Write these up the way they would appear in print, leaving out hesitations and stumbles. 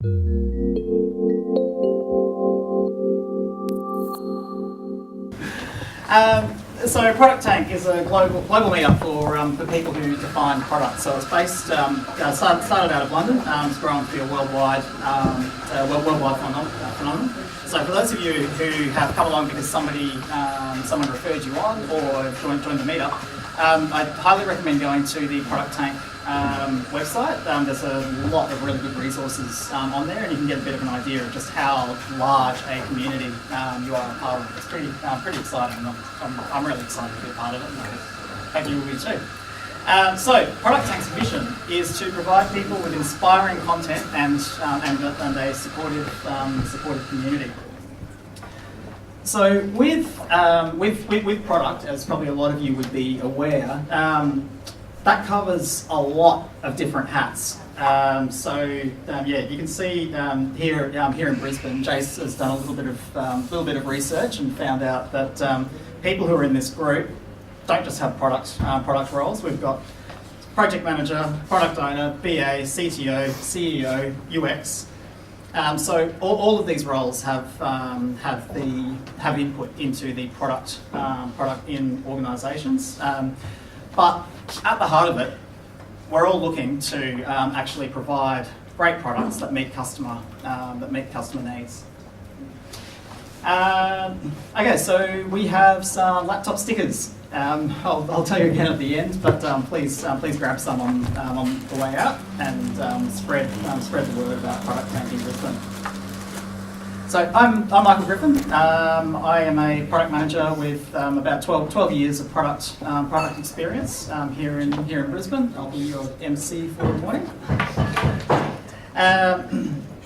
So ProductTank is a global meetup for people who define products. So it's based, started out of London, it's grown to be a worldwide phenomenon. So for those of you who have come along because someone referred you on or joined the meetup, I'd highly recommend going to the ProductTank website. There's a lot of really good resources on there, and you can get a bit of an idea of just how large a community you are a part of. It's pretty exciting, and I'm really excited to be a part of it, and I hope you will be too. So ProductTank's mission is to provide people with inspiring content and a supportive community. So with product, as probably a lot of you would be aware, that covers a lot of different hats. You can see here in Brisbane, Jase has done a little bit of research and found out that people who are in this group don't just have product roles. We've got project manager, product owner, BA, CTO, CEO, UX. So all of these roles have input into the product in organisations. But at the heart of it, we're all looking to actually provide great products that meet customer needs. Okay, so we have some laptop stickers. I'll tell you again at the end, but please grab some on the way out and spread the word about ProductTank in Brisbane. So I'm Michael Griffin. I am a product manager with about 12 years of product experience here in Brisbane. I'll be your MC for the morning.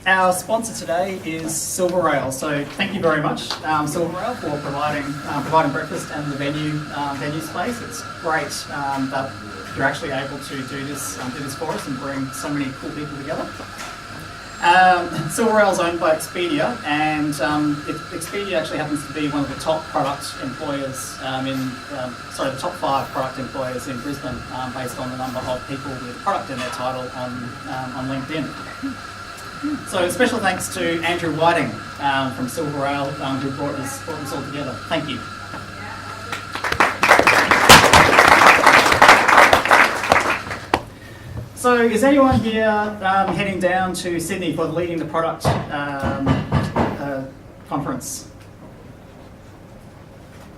Our sponsor today is Silver Rail, so thank you very much, Silver Rail, for providing breakfast and the venue space. It's great that you're actually able to do this for us and bring so many cool people together. Silver Rail is owned by Expedia, and Expedia actually happens to be one of the top product employers the top 5 product employers in Brisbane, based on the number of people with product in their title on LinkedIn. So special thanks to Andrew Whiting from Silver Rail, who brought this all together. Thank you. So is anyone here heading down to Sydney for the Leading the Product conference?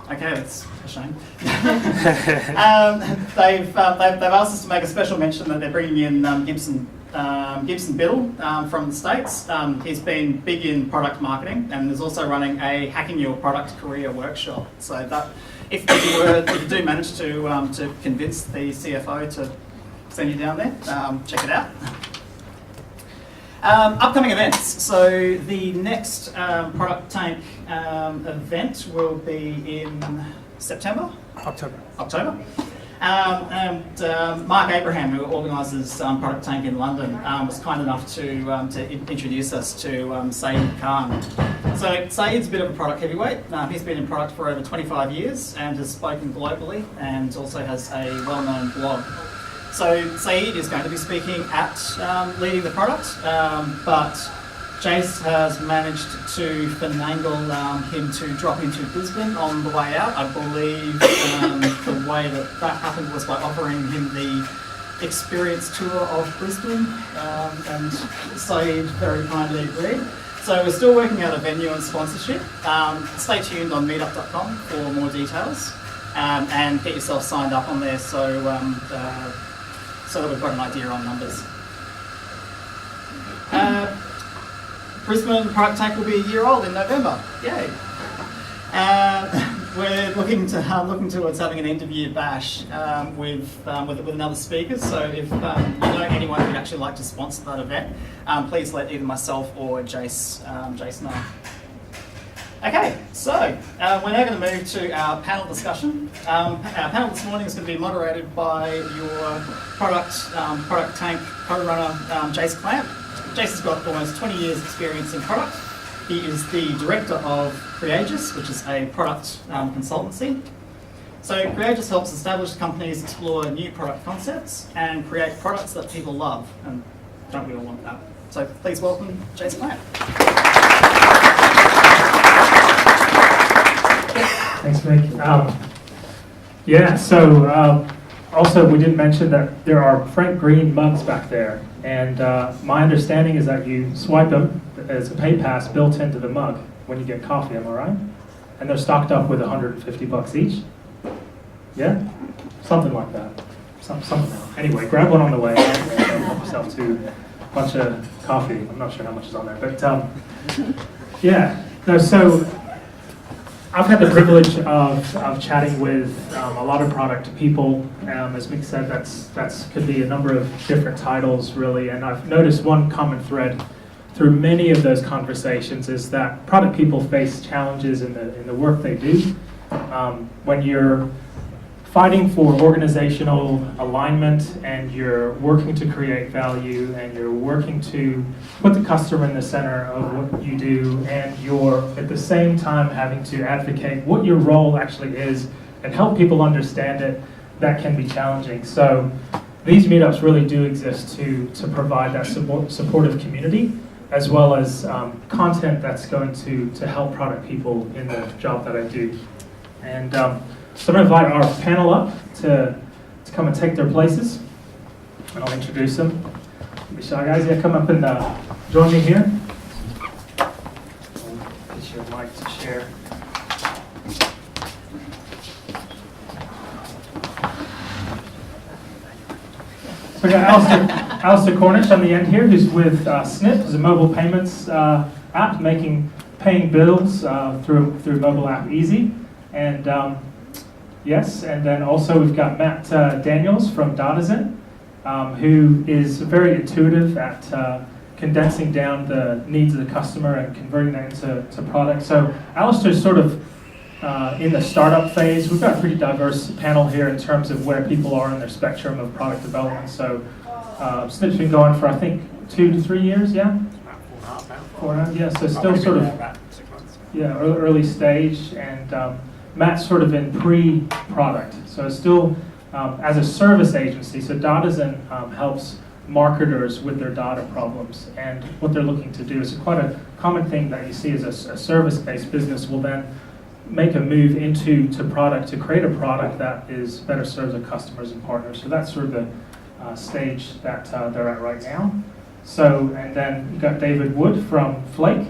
Okay, that's a shame. They've asked us to make a special mention that they're bringing in Gibson Biddle from the States. He's been big in product marketing and is also running a Hacking Your Product Career workshop. So that if you do manage to convince the CFO to send you down there, check it out. Upcoming events. So the next ProductTank event will be in September? October. And Mark Abraham, who organises ProductTank in London, was kind enough to introduce us to Saeed Khan. So Saeed's a bit of a product heavyweight. He's been in product for over 25 years and has spoken globally, and also has a well-known blog. So Saeed is going to be speaking at Leading the Product, but Jase has managed to finagle him to drop into Brisbane on the way out. I believe the way that happened was by offering him the experience tour of Brisbane, and Saeed very kindly agreed. So we're still working out a venue and sponsorship. Stay tuned on meetup.com for more details, and get yourself signed up on there so that we've got an idea on numbers. Brisbane ProductTank will be a year old in November. Yay! We're looking towards having an end-of-year bash with another speaker. So if you know anyone who'd actually like to sponsor that event, please let either myself or Jase know. Okay, so we're now going to move to our panel discussion. Our panel this morning is going to be moderated by your ProductTank co-runner, Jase Clamp. Jase has got almost 20 years experience in product. He is the director of Creageous, which is a product consultancy. So Creageous helps established companies explore new product concepts and create products that people love. And don't we all want that? So please welcome Jase. Thanks, Mick. Yeah, so also we didn't mention that there are Frank Green mugs back there, and my understanding is that you swipe them as a pay pass built into the mug when you get coffee, am I right? And they're stocked up with $150 each? Yeah? Something like that. Somehow. Anyway, grab one on the way and help yourself to a bunch of coffee. I'm not sure how much is on there, but yeah. No, so I've had the privilege of chatting with a lot of product people. As Mick said, that's could be a number of different titles, really. And I've noticed one common thread through many of those conversations is that product people face challenges in the work they do. When you're fighting for organizational alignment and you're working to create value and you're working to put the customer in the center of what you do, and you're at the same time having to advocate what your role actually is and help people understand it, that can be challenging. So these meetups really do exist to provide that supportive community, as well as content that's going to help product people in the job that I do. And so I'm going to invite our panel up to come and take their places, and I'll introduce them. Don't be shy, guys. Yeah, come up and join me here. I'll get your mic to share. So we got Alistair Cornish on the end here, who's with Sniip, who's a mobile payments app, paying bills through mobile app easy. And yes, and then also we've got Matt Daniels from Datisan, who is very intuitive at condensing down the needs of the customer and converting that into product. So Alistair's sort of in the startup phase. We've got a pretty diverse panel here in terms of where people are in their spectrum of product development. So Sniip's been going for, I think, 2 to 3 years, yeah? 4.5, yeah, so still sort of early stage, and Matt's sort of in pre-product, so it's still as a service agency. So Datisan helps marketers with their data problems, and what they're looking to do is quite a common thing that you see as a service-based business will then make a move into product to create a product that is better serves their customers and partners. So that's sort of the stage that they're at right now. So, and then you've got David Wood from Flaik.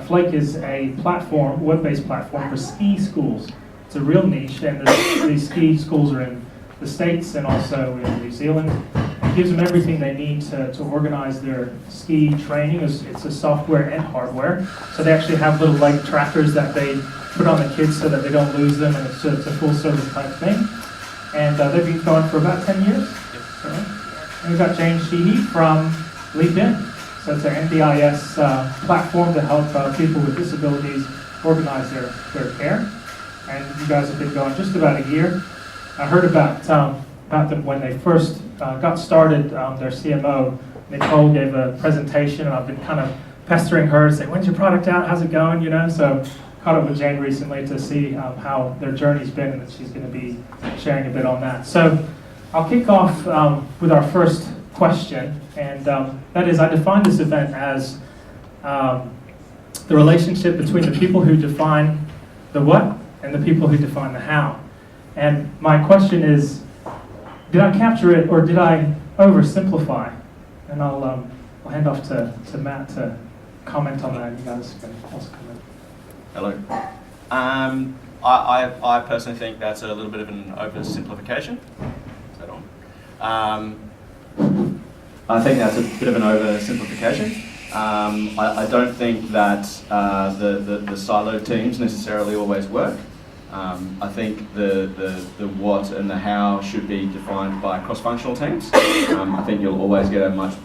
Flaik is a platform, web-based platform for ski schools. It's a real niche, and these ski schools are in the States and also in New Zealand. It gives them everything they need to organize their ski training. It's a software and hardware. So they actually have little like trackers that they put on the kids so that they don't lose them, and it's a full service type thing. And they've been going for about 10 years. Right? And we've got Sheehy from likened. So it's an NDIS platform to help people with disabilities organize their care. And you guys have been going just about a year. I heard about them when they first got started. Their CMO, Nicole, gave a presentation, and I've been kind of pestering her to say, when's your product out? How's it going? You know, so caught up with Jane recently to see how their journey's been, and that she's going to be sharing a bit on that. So I'll kick off with our first question, and that is, I define this event as the relationship between the people who define the what and the people who define the how. And my question is, did I capture it, or did I oversimplify? And I'll hand off to Matt to comment on that. You guys can also comment. Hello. I personally think that's a little bit of an oversimplification. Is that on? I think that's a bit of an oversimplification. I don't think that the siloed teams necessarily always work. I think the what and the how should be defined by cross-functional teams. I think you'll always get a much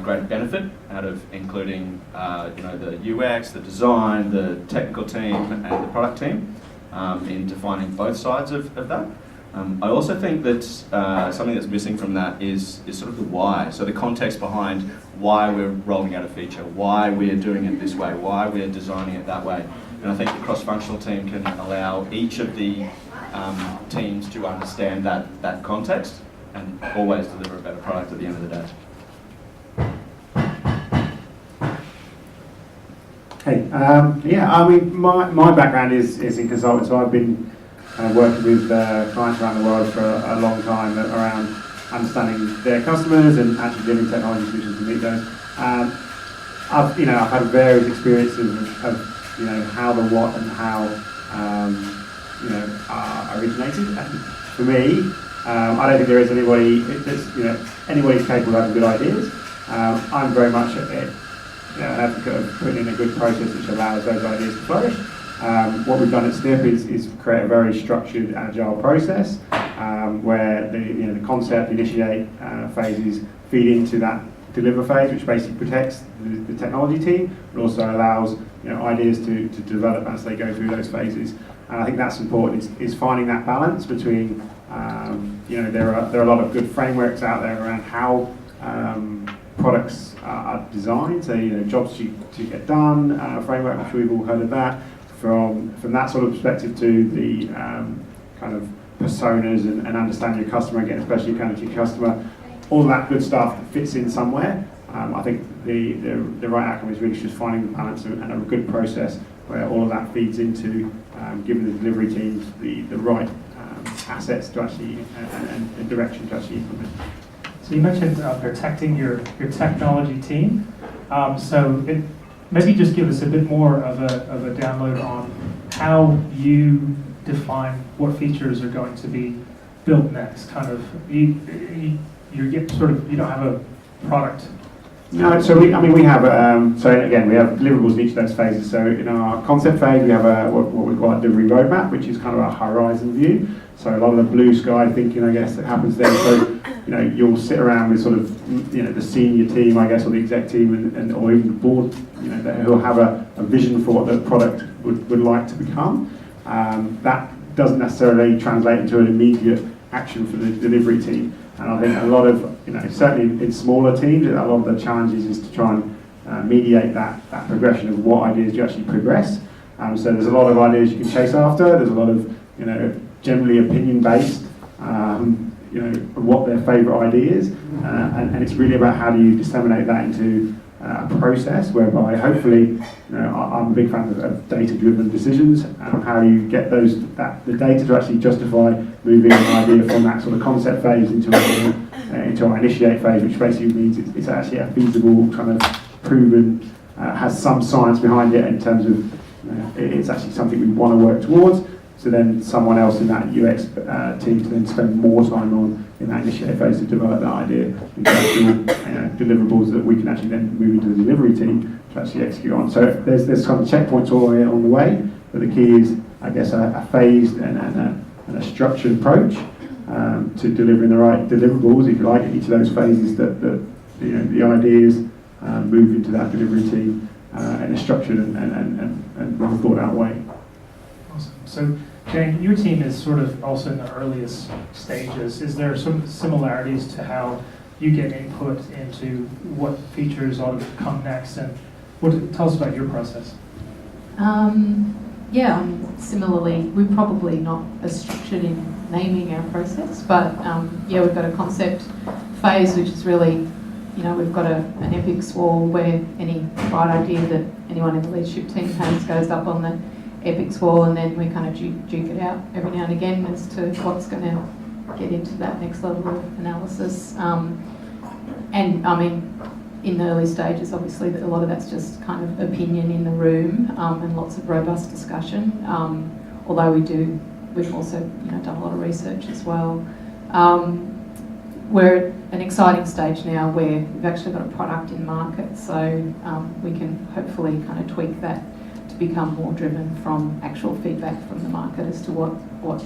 greater benefit out of including the UX, the design, the technical team, and the product team in defining both sides of that. I also think that something that's missing from that is sort of the why. So the context behind why we're rolling out a feature, why we're doing it this way, why we're designing it that way. And I think the cross-functional team can allow each of the teams to understand that context and always deliver a better product at the end of the day. Hey, yeah, I mean, my background is in consulting, so I've been working with clients around the world for a long time around understanding their customers and actually delivering technology solutions to meet those. I've had various experiences of how the what and how are originated. And for me, I don't think there is anybody that's anybody's capable of having good ideas. I'm very much an advocate of putting in a good process which allows those ideas to flourish. What we've done at Sniip is create a very structured, agile process where the concept, initiate phases feed into that deliver phase, which basically protects the technology team, but also allows ideas to develop as they go through those phases. And I think that's important. Is finding that balance between there are a lot of good frameworks out there around how products are designed. So jobs to get done framework. I'm sure we've all heard of that. From that sort of perspective to the kind of personas and understand your customer again, especially kind of your customer. All of that good stuff that fits in somewhere. I think the right outcome is really just finding the balance and a good process where all of that feeds into giving the delivery teams the right assets to actually and direction to actually implement. So you mentioned protecting your technology team. Maybe just give us a bit more of a download on how you define what features are going to be built next. Kind of you don't have a product. No, so we have we have deliverables in each of those phases. So in our concept phase, we have what we call a delivery roadmap, which is kind of a horizon view. So a lot of the blue sky thinking, I guess, that happens there. So you'll sit around with sort of the senior team, I guess, or the exec team, and or even the board, who'll have a vision for what the product would like to become. That doesn't necessarily translate into an immediate action for the delivery team. And I think a lot of, certainly in smaller teams, a lot of the challenges is to try and mediate that progression of what ideas you actually progress. So there's a lot of ideas you can chase after. There's a lot of, generally opinion-based, what their favourite idea is. And it's really about how do you disseminate that into a process whereby hopefully, I'm a big fan of data-driven decisions. How do you get the data to actually justify moving an idea from that sort of concept phase into our initiate phase, which basically means it's actually a feasible, kind of proven, has some science behind it in terms of it's actually something we want to work towards. So then someone else in that UX team to then spend more time on in that initiate phase to develop that idea into actual deliverables that we can actually then move into the delivery team to actually execute on. So there's kind of checkpoints all the way on the way, but the key is, I guess, a phased and a structured approach to delivering the right deliverables, if you like, in each of those phases that the ideas move into that delivery team in a structured and well thought out way. Awesome. So Jane, your team is sort of also in the earliest stages. Is there some similarities to how you get input into what features ought to come next, and tell us about your process? Similarly, we're probably not as structured in naming our process, but we've got a concept phase, which is really, we've got an epics wall where any bright idea that anyone in the leadership team has goes up on the epics wall, and then we kind of duke it out every now and again as to what's going to get into that next level of analysis. And I mean, in the early stages, obviously, a lot of that's just kind of opinion in the room and lots of robust discussion. Although we've also done a lot of research as well. We're at an exciting stage now where we've actually got a product in market, so we can hopefully kind of tweak that to become more driven from actual feedback from the market as to what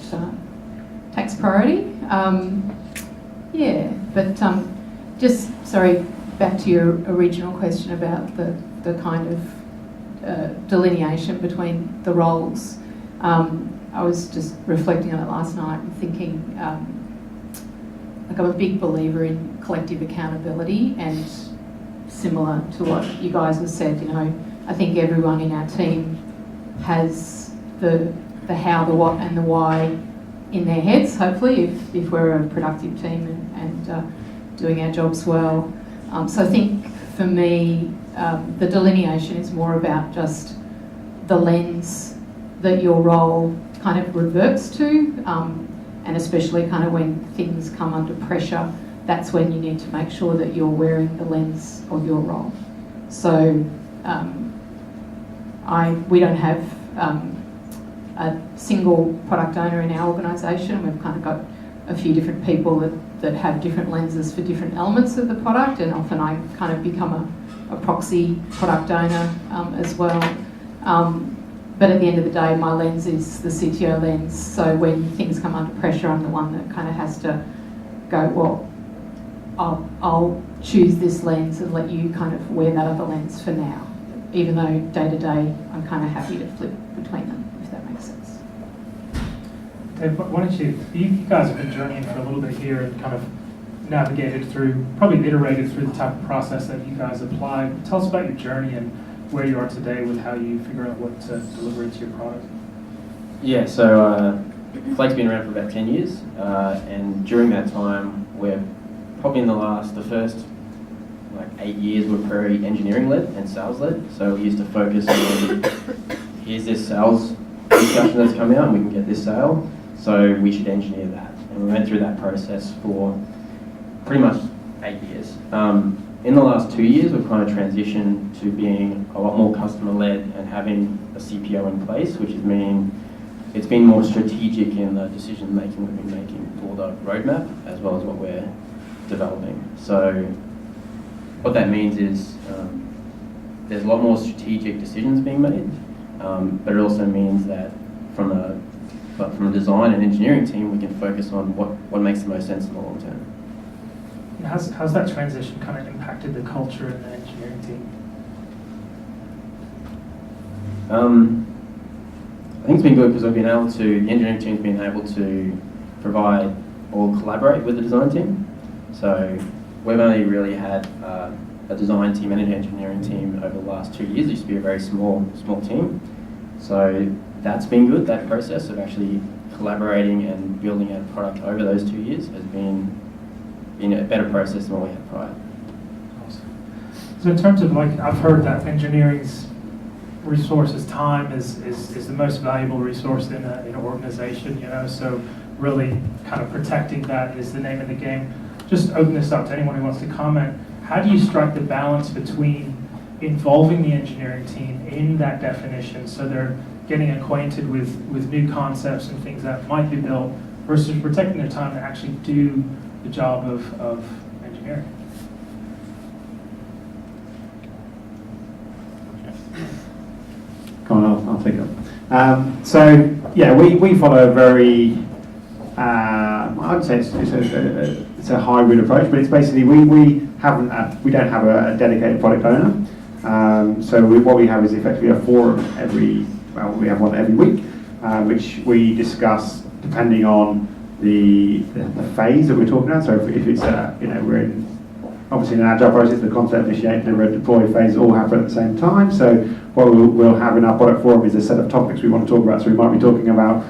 takes priority. Back to your original question about the kind of delineation between the roles. I was just reflecting on it last night and thinking, I'm a big believer in collective accountability, and similar to what you guys have said, I think everyone in our team has the how, the what and the why in their heads, hopefully, if we're a productive team and doing our jobs well. So I think for me, the delineation is more about just the lens that your role kind of reverts to, and especially kind of when things come under pressure, that's when you need to make sure that you're wearing the lens of your role. So we don't have a single product owner in our organisation. We've kind of got a few different people that have different lenses for different elements of the product, and often I kind of become a proxy product owner as well. But at the end of the day, my lens is the CTO lens, so when things come under pressure, I'm the one that kind of has to go, well, I'll choose this lens and let you kind of wear that other lens for now, even though day to day I'm kind of happy to flip between them, if that makes sense. Dave, why don't you guys have been journeying for a little bit here and kind of navigated through, probably iterated through the type of process that you guys apply. Tell us about your journey and where you are today with how you figure out what to deliver into your product. Yeah, so Flaik's been around for about 10 years, and during that time, we're probably the first like 8 years were very engineering led and sales led. So we used to focus on, here's this sales discussion that's come out and we can get this sale, so we should engineer that. And we went through that process for pretty much 8 years. In the last 2 years, we've kind of transitioned to being a lot more customer led and having a CPO in place, which is meaning it's been more strategic in the decision making we've been making for the roadmap as well as what we're developing. So what that means is there's a lot more strategic decisions being made, but it also means that from a design and engineering team, we can focus on what makes the most sense in the long term. And how's that transition kind of impacted the culture in the engineering team? I think it's been good because the engineering team's been able to provide or collaborate with the design team. So we've only really had a design team and an engineering team over the last 2 years. It used to be a very small team. So that's been good. That process of actually collaborating and building out a product over those 2 years has been a better process than what we had prior. Awesome. So in terms of, like, I've heard that engineering's resources, time is the most valuable resource in an organization, so really kind of protecting that is the name of the game. Just open this up to anyone who wants to comment. How do you strike the balance between involving the engineering team in that definition so they're getting acquainted with new concepts and things that might be built versus protecting their time to actually do the job of engineering? Go on, I'll take it. So yeah, we follow a very, I would say it's a hybrid approach, but it's basically we don't have a dedicated product owner. So what we have is effectively a forum we have one every week, which we discuss depending on the phase that we're talking about. So if it's we're obviously in an agile process, the concept, initiate, deliver, deploy phase all happen at the same time. So what we'll have in our product forum is a set of topics we want to talk about. So we might be talking about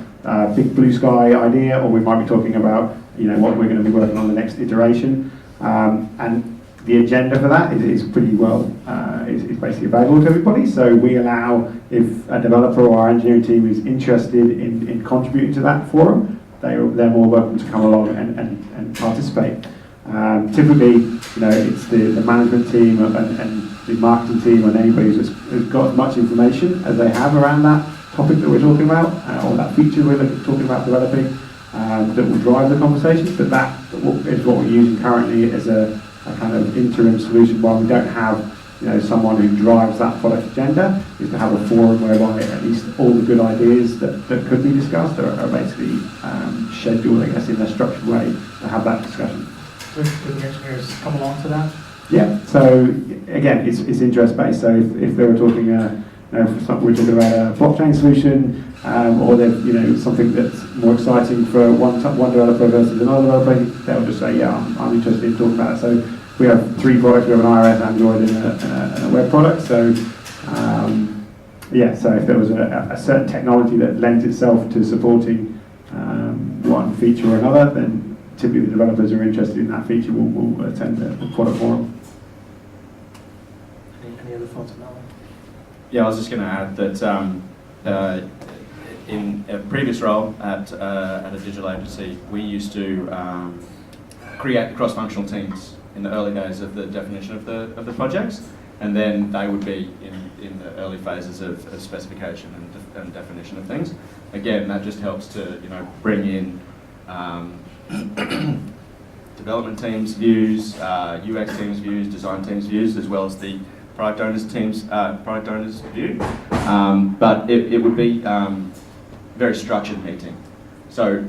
big blue sky idea, or we might be talking about what we're going to be working on the next iteration. And the agenda for that is pretty well, is basically available to everybody. So we allow, if a developer or our engineering team is interested in contributing to that forum, they're more welcome to come along and participate. Typically, it's the management team and the marketing team and anybody who's got as much information as they have around that topic that we're talking about, or that feature we're talking about developing, that will drive the conversations. But that is what we're using currently as a kind of interim solution while we don't have someone who drives that product agenda, is to have a forum whereby at least all the good ideas that could be discussed are basically scheduled, I guess, in a structured way to have that discussion. Would the engineers come along to that? Yeah, so again, it's interest based. So if they were talking, we're talking about a blockchain solution, or they've something that's more exciting for one developer versus another developer, they'll just say, yeah, I'm interested in talking about it. So we have 3 products. We have an iOS, Android, and a web product. So so if there was a certain technology that lends itself to supporting one feature or another, then typically the developers who are interested in that feature will attend the product forum. Any other thoughts on that one? Yeah, I was just going to add that in a previous role at a digital agency, we used to create cross-functional teams in the early days of the definition of the projects, and then they would be in the early phases of specification and definition of things. Again, that just helps to bring in development teams' views, UX teams' views, design teams' views, as well as the product owners' view. But it would be very structured meeting. So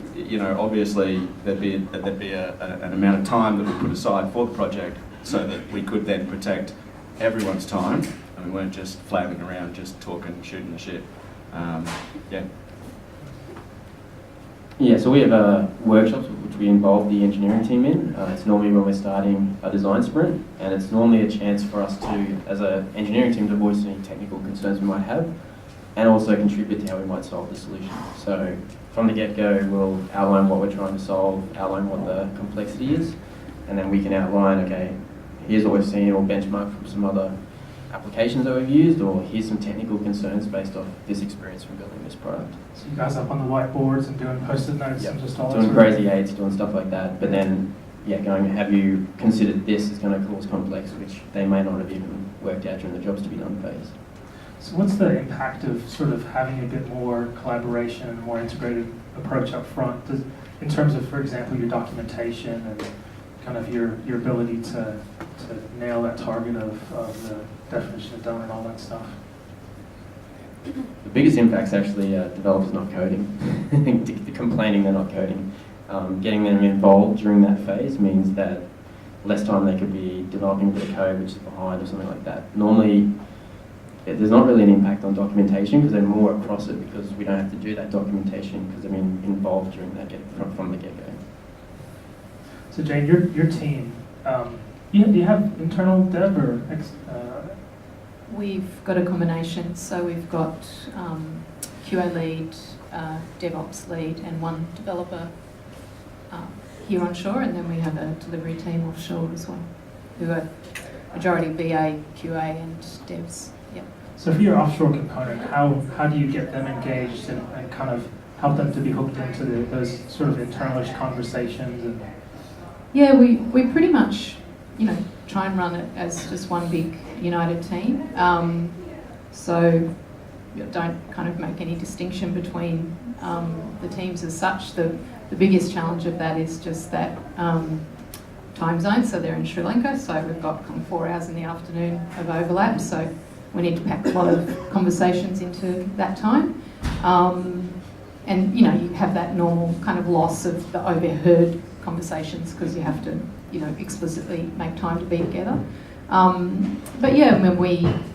obviously there'd be an amount of time that we put aside for the project, so that we could then protect everyone's time, and we weren't just flailing around, just talking, shooting the shit. Yeah. Yeah, so we have workshops which we involve the engineering team in. It's normally when we're starting a design sprint, and it's normally a chance for us to, as an engineering team, to voice any technical concerns we might have, and also contribute to how we might solve the solution. So from the get-go, we'll outline what we're trying to solve, outline what the complexity is, and then we can outline, okay, here's what we've seen or benchmark from some other applications that we've used, or here's some technical concerns based off this experience from building this product. So you guys up on the whiteboards and doing post-it notes and just all that doing sort of crazy aids, doing stuff like that, but then, yeah, going, have you considered this is going to cause conflicts, which they may not have even worked out during the jobs to be done phase. So what's the impact of sort of having a bit more collaboration and a more integrated approach up front, in terms of, for example, your documentation and kind of your ability to nail that target of the definition of done and all that stuff? The biggest impact's actually developers not coding, complaining they're not coding. Getting them involved during that phase means that less time they could be developing a bit of code which is behind or something like that. Normally, there's not really an impact on documentation because they're more across it, because we don't have to do that documentation because they've been involved during that from the get-go. So Jane, your team, do you have internal dev or We've got a combination, so we've got QA lead, DevOps lead, and one developer here onshore, and then we have a delivery team offshore as well, who are majority BA, QA, and devs. Yep. So for your offshore component, how do you get them engaged and kind of help them to be hooked into those sort of internalish conversations? And yeah, we pretty much, try and run it as just one big united team. So don't kind of make any distinction between the teams as such. The biggest challenge of that is just that time zone. So they're in Sri Lanka, so we've got kind of 4 hours in the afternoon of overlap. So we need to pack a lot of conversations into that time. And you have that normal kind of loss of the overheard conversations because you have to explicitly make time to be together. But yeah, when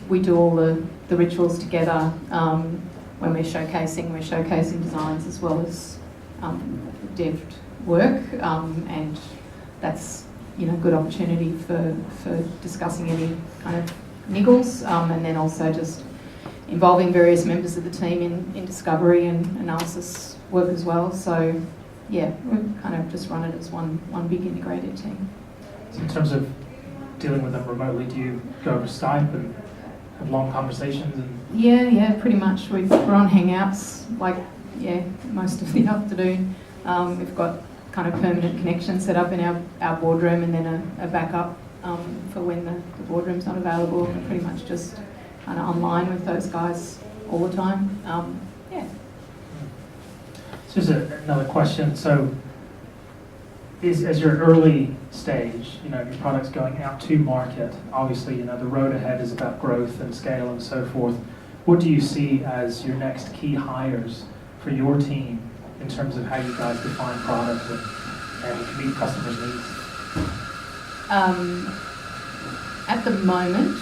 we do all the rituals together, when we're showcasing designs as well as dev work, and that's good opportunity for discussing any kind of niggles, and then also just involving various members of the team in discovery and analysis work as well. So yeah, we kind of just run it as one big integrated team. So in terms of dealing with them remotely, do you go over Sniip and have long conversations? And Yeah, pretty much. We're on Hangouts, most of the afternoon. We've got kind of permanent connections set up in our boardroom, and then a backup for when the boardroom's not available. We're pretty much just kind of online with those guys all the time. Yeah. So just another question. So as your early stage, your product's going out to market, obviously, the road ahead is about growth and scale and so forth. What do you see as your next key hires for your team in terms of how you guys define products and meet customers' needs? At the moment,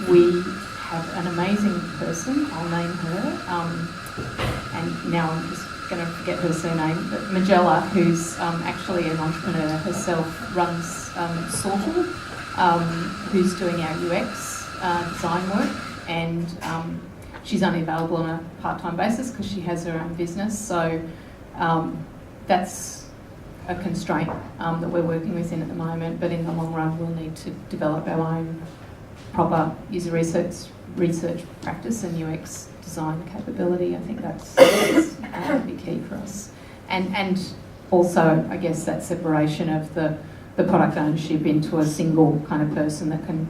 we have an amazing person, I'll name her, and now I'm just going to forget her surname, but Magella, who's actually an entrepreneur herself, runs Sortal, who's doing our UX design work, and she's only available on a part-time basis because she has her own business. So that's a constraint that we're working within at the moment, but in the long run we'll need to develop our own proper user research practice and UX design capability. I think that's going to be key for us. And also, I guess, that separation of the product ownership into a single kind of person that can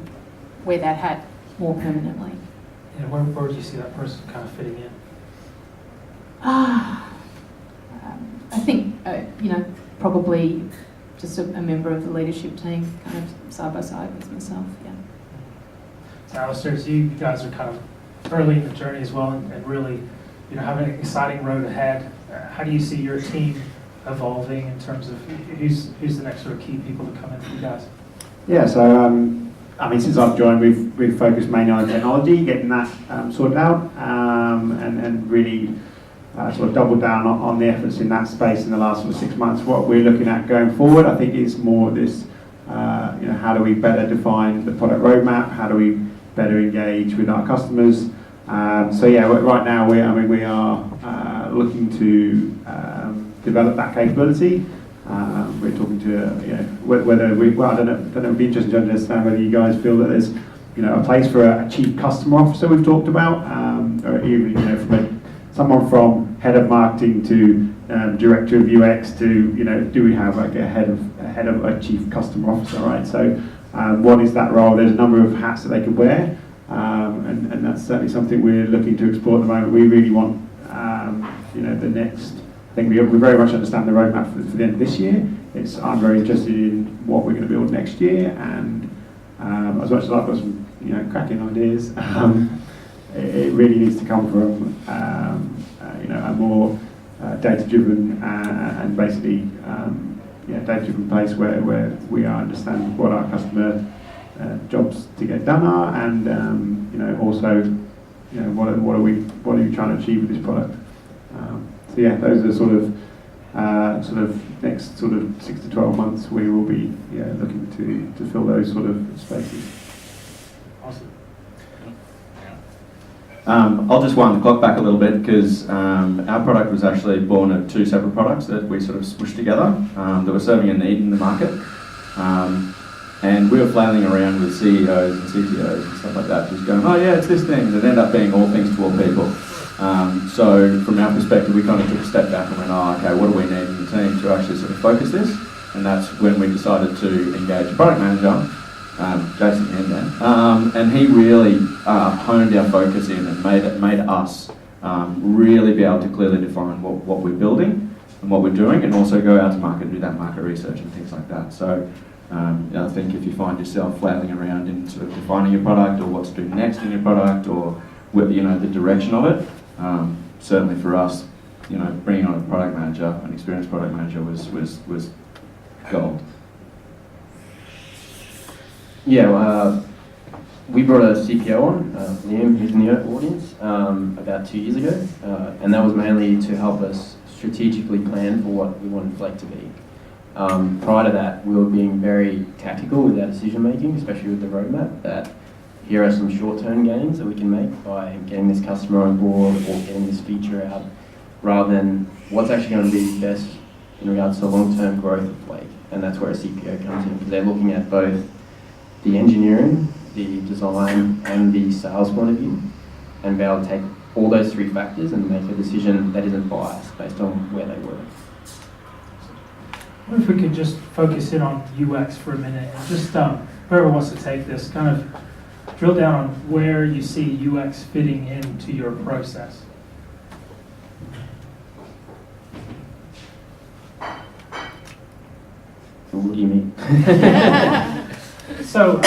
wear that hat more permanently. And where do you see that person kind of fitting in? I think, probably just a member of the leadership team, kind of side by side with myself, yeah. So Alistair, you guys are kind of early in the journey as well, and really, have an exciting road ahead. How do you see your team evolving in terms of who's the next sort of key people to come in for you guys? Yeah, so since I've joined, we've focused mainly on technology, getting that sorted out, and really sort of doubled down on the efforts in that space in the last sort of 6 months. What we're looking at going forward, I think, is more this, how do we better define the product roadmap? How do we better engage with our customers? Right now we are looking to develop that capability. We're talking to whether I don't know. It'd be interesting to understand whether you guys feel that there's a place for a chief customer officer we've talked about, or even someone from head of marketing to director of UX to do we have like a head of a chief customer officer, right? So what is that role? There's a number of hats that they could wear, and that's certainly something we're looking to explore at the moment. We really want the next thing. We very much understand the roadmap for the end of this year. I'm very interested in what we're going to build next year, and as much as I've got some cracking ideas, it really needs to come from a more data-driven and basically data-driven place where we understand what our customer jobs to get done are, and also what are you trying to achieve with this product. Those are sort of next sort of 6 to 12 months we will be looking to fill those sort of spaces. Awesome. I'll just wind the clock back a little bit, because our product was actually born of 2 separate products that we sort of smushed together that were serving a need in the market. And we were flailing around with CEOs and CTOs and stuff like that, just going, oh yeah, it's this thing, and it ended up being all things to all people. So from our perspective, we kind of took a step back and went, oh, okay, what do we need in the team to actually sort of focus this? And that's when we decided to engage a product manager, Jase at the end there, and he really honed our focus in and made us really be able to clearly define what we're building and what we're doing, and also go out to market and do that market research and things like that. So I think if you find yourself flailing around in sort of defining your product or what to do next in your product, or the direction of it, certainly for us, bringing on a product manager, an experienced product manager, was gold. Yeah, we brought a CPO on, Liam, who's in the audience, about 2 years ago, and that was mainly to help us strategically plan for what we wanted Flaik to be. Prior to that, we were being very tactical with our decision making, especially with the roadmap, that here are some short-term gains that we can make by getting this customer on board or getting this feature out, rather than what's actually going to be best in regards to long-term growth of Flaik. And that's where a CPO comes in, because they're looking at both the engineering, the design, and the sales point of view, and be able to take all those 3 factors and make a decision that isn't biased based on where they work. I wonder if we could just focus in on UX for a minute, and just whoever wants to take this, kind of drill down on where you see UX fitting into your process. What do you mean? So,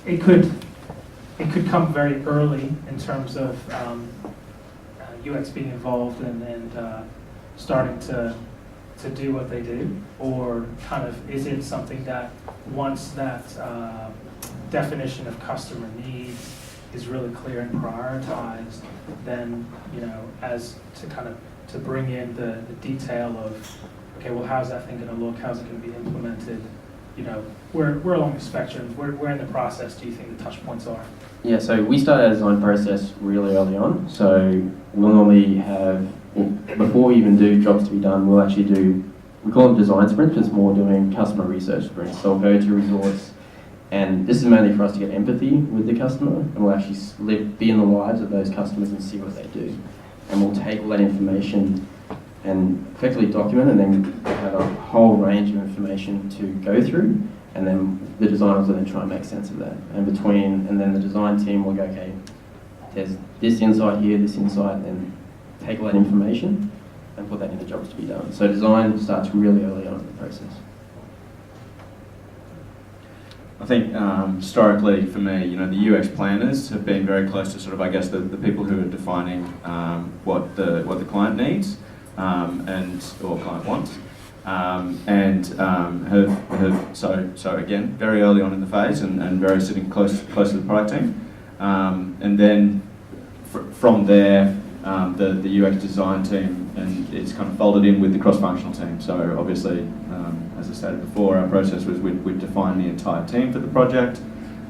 it could come very early in terms of UX being involved and starting to do what they do, or kind of is it something that once that definition of customer needs is really clear and prioritized, then as to kind of to bring in the detail of, okay, well, how's that thing going to look? How's it going to be implemented? Where along the spectrum, where in the process do you think the touch points are? Yeah, so we started our design process really early on. So we'll normally have, before we even do jobs to be done, we'll actually do, we call them design sprints, but it's more doing customer research sprints. So we'll go to resorts And this is mainly for us to get empathy with the customer, and we'll actually be in the lives of those customers and see what they do. And we'll take all that information and effectively document, and then have a whole range of information to go through, and then the designers will then try and make sense of that. And then the design team will go, okay, there's this insight here, this insight, and take all that information and put that into jobs to be done. So design starts really early on in the process. I think historically for me, the UX planners have been very close to sort of, I guess, the people who are defining what the client needs or client wants, so again, very early on in the phase and very sitting close to the product team, and then from there the UX design team, and it's kind of folded in with the cross-functional team. So obviously, as I stated before, our process was we'd define the entire team for the project,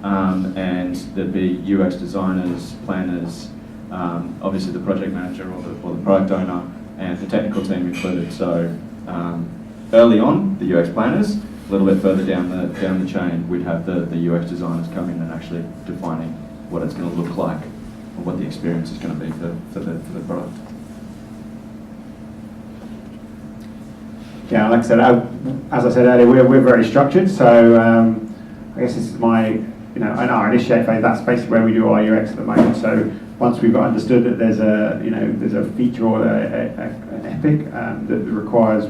and there'd be UX designers, planners, obviously the project manager or the product owner, and the technical team included. So early on, the UX planners. A little bit further down the chain, we'd have the UX designers come in and actually defining what it's going to look like, or what the experience is going to be for the product. Yeah, like I said, as I said earlier, we're very structured. So I guess this is my, in our initiate phase, that's basically where we do our UX at the moment. So once we've got understood that there's a feature or an epic that requires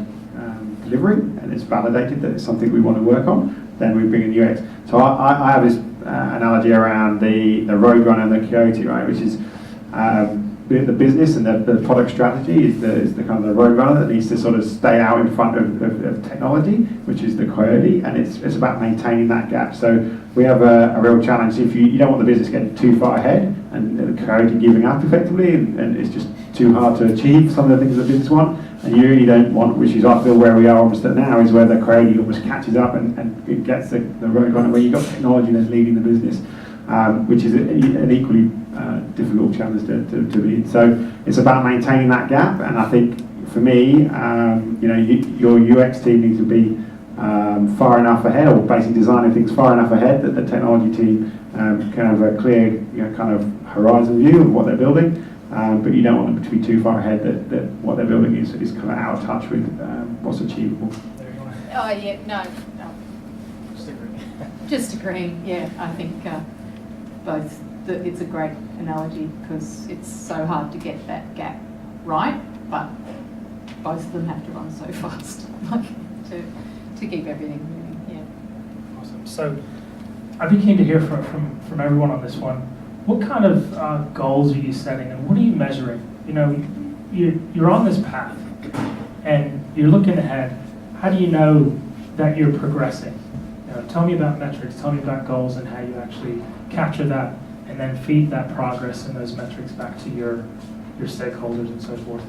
delivery, and it's validated that it's something we want to work on, then we bring in UX. So I have this analogy around the roadrunner and the coyote, right, which is the business and the product strategy is the kind of the roadrunner that needs to sort of stay out in front of technology, which is the coyote, and it's about maintaining that gap. So we have a real challenge. If you don't want the business getting too far ahead and the coyote giving up effectively, and it's just too hard to achieve some of the things that business want, and you really don't want, which is I feel where we are almost at now, is where the coyote almost catches up and it gets the roadrunner where you've got technology that's leading the business, which is an equally difficult challenge to be in. So it's about maintaining that gap, and I think for me, your UX team needs to be far enough ahead, or basically designing things far enough ahead that the technology team can have a clear kind of horizon view of what they're building. But you don't want them to be too far ahead that what they're building is kind of out of touch with what's achievable. Oh yeah, no. Just agreeing. Yeah, I think both. It's a great analogy because it's so hard to get that gap right, but both of them have to run so fast, to keep everything moving. Yeah. Awesome. So I'd be keen to hear from everyone on this one. What kind of goals are you setting, and what are you measuring? You're on this path, and you're looking ahead. How do you know that you're progressing? Tell me about metrics. Tell me about goals and how you actually capture that, and then feed that progress and those metrics back to your stakeholders and so forth.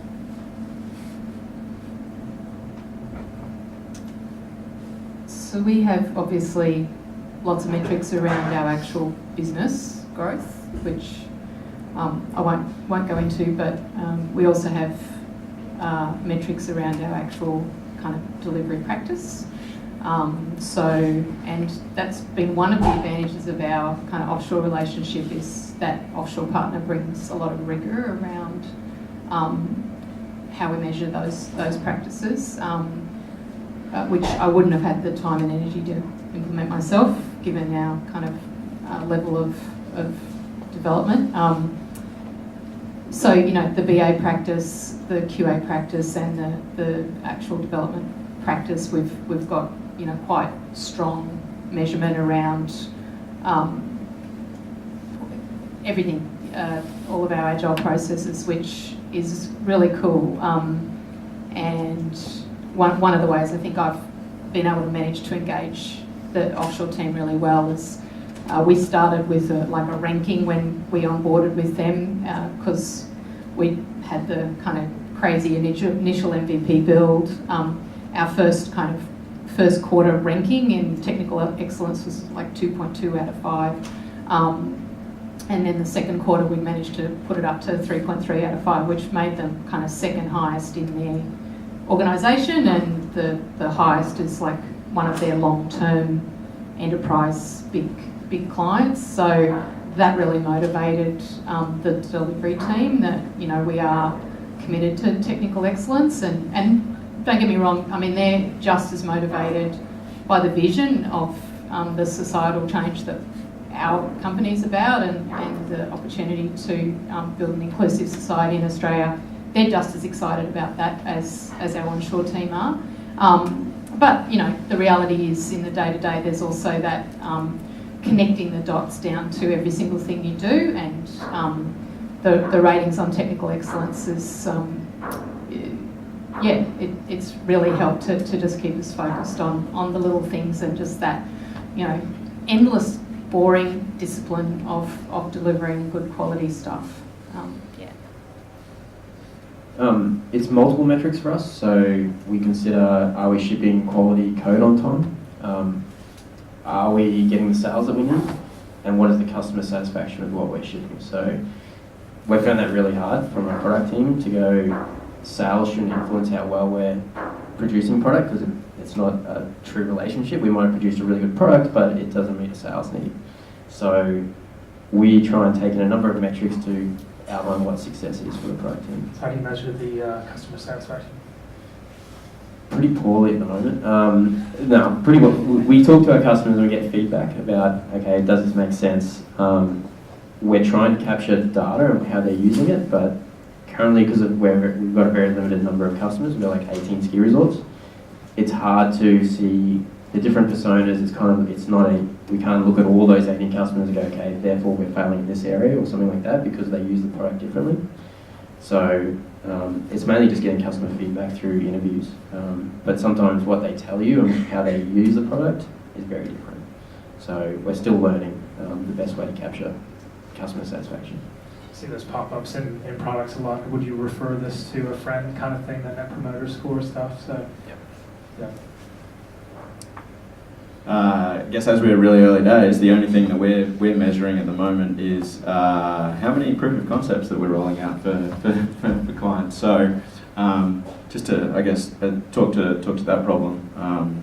So we have obviously lots of metrics around our actual business growth, which I won't go into, but we also have metrics around our actual kind of delivery practice. And that's been one of the advantages of our kind of offshore relationship, is that offshore partner brings a lot of rigour around how we measure those practices, which I wouldn't have had the time and energy to implement myself, given our kind of level of development. So the BA practice, the QA practice, and the actual development practice, we've got quite strong measurement around everything, all of our agile processes, which is really cool. And one of the ways I think I've been able to manage to engage the offshore team really well is we started with a ranking when we onboarded with them, because we had the kind of crazy initial MVP build. Our first quarter ranking in technical excellence was like 2.2 out of 5. And then the second quarter we managed to put it up to 3.3 out of 5, which made them kind of second highest in the organisation, and the highest is like one of their long-term enterprise big clients. So that really motivated the delivery team that, you know, we are committed to technical excellence, and don't get me wrong, I mean, they're just as motivated by the vision of the societal change that our company is about, and the opportunity to build an inclusive society in Australia. They're just as excited about that as our onshore team are. But, you know, the reality is in the day-to-day there's also that connecting the dots down to every single thing you do, and the ratings on technical excellence is, it's really helped to just keep us focused on the little things, and just that, you know, endless boring discipline of delivering good quality stuff. It's multiple metrics for us, so we consider, are we shipping quality code on time? Are we getting the sales that we need? And what is the customer satisfaction with what we're shipping? So we've found that really hard from our product team to go, sales shouldn't influence how well we're producing product, because it's not a true relationship. We might have produced a really good product, but it doesn't meet a sales need. So we try and take in a number of metrics to outline what success is for the product team. How do you measure the customer satisfaction? Pretty poorly at the moment. No, pretty well. We talk to our customers and we get feedback about, okay, does this make sense? We're trying to capture data and how they're using it, but currently, because we've got a very limited number of customers, we've got like 18 ski resorts, it's hard to see the different personas. It's kind of, it's not a, we can't look at all those 18 customers and go, okay, therefore we're failing in this area or something like that, because they use the product differently. So it's mainly just getting customer feedback through interviews. But sometimes what they tell you and how they use the product is very different. So we're still learning the best way to capture customer satisfaction. See those pop-ups in products a lot. Would you refer this to a friend kind of thing, that Net Promoter Score stuff? So, yeah. I guess as we're really early days, the only thing that we're measuring at the moment is how many proof of concepts that we're rolling out for clients. So just to, I guess, talk to that problem,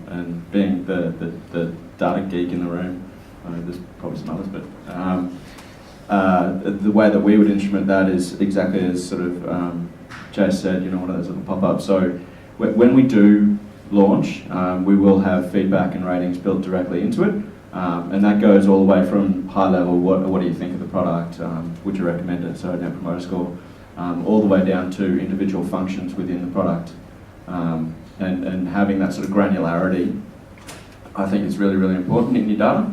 and being the data geek in the room, there's probably some others, but the way that we would instrument that is exactly as sort of Jase said, you know, one of those little pop-ups. So when we do launch, we will have feedback and ratings built directly into it, and that goes all the way from high level, what do you think of the product, would you recommend it, so Net Promoter Score, all the way down to individual functions within the product, and having that sort of granularity, I think is really, really important in your data.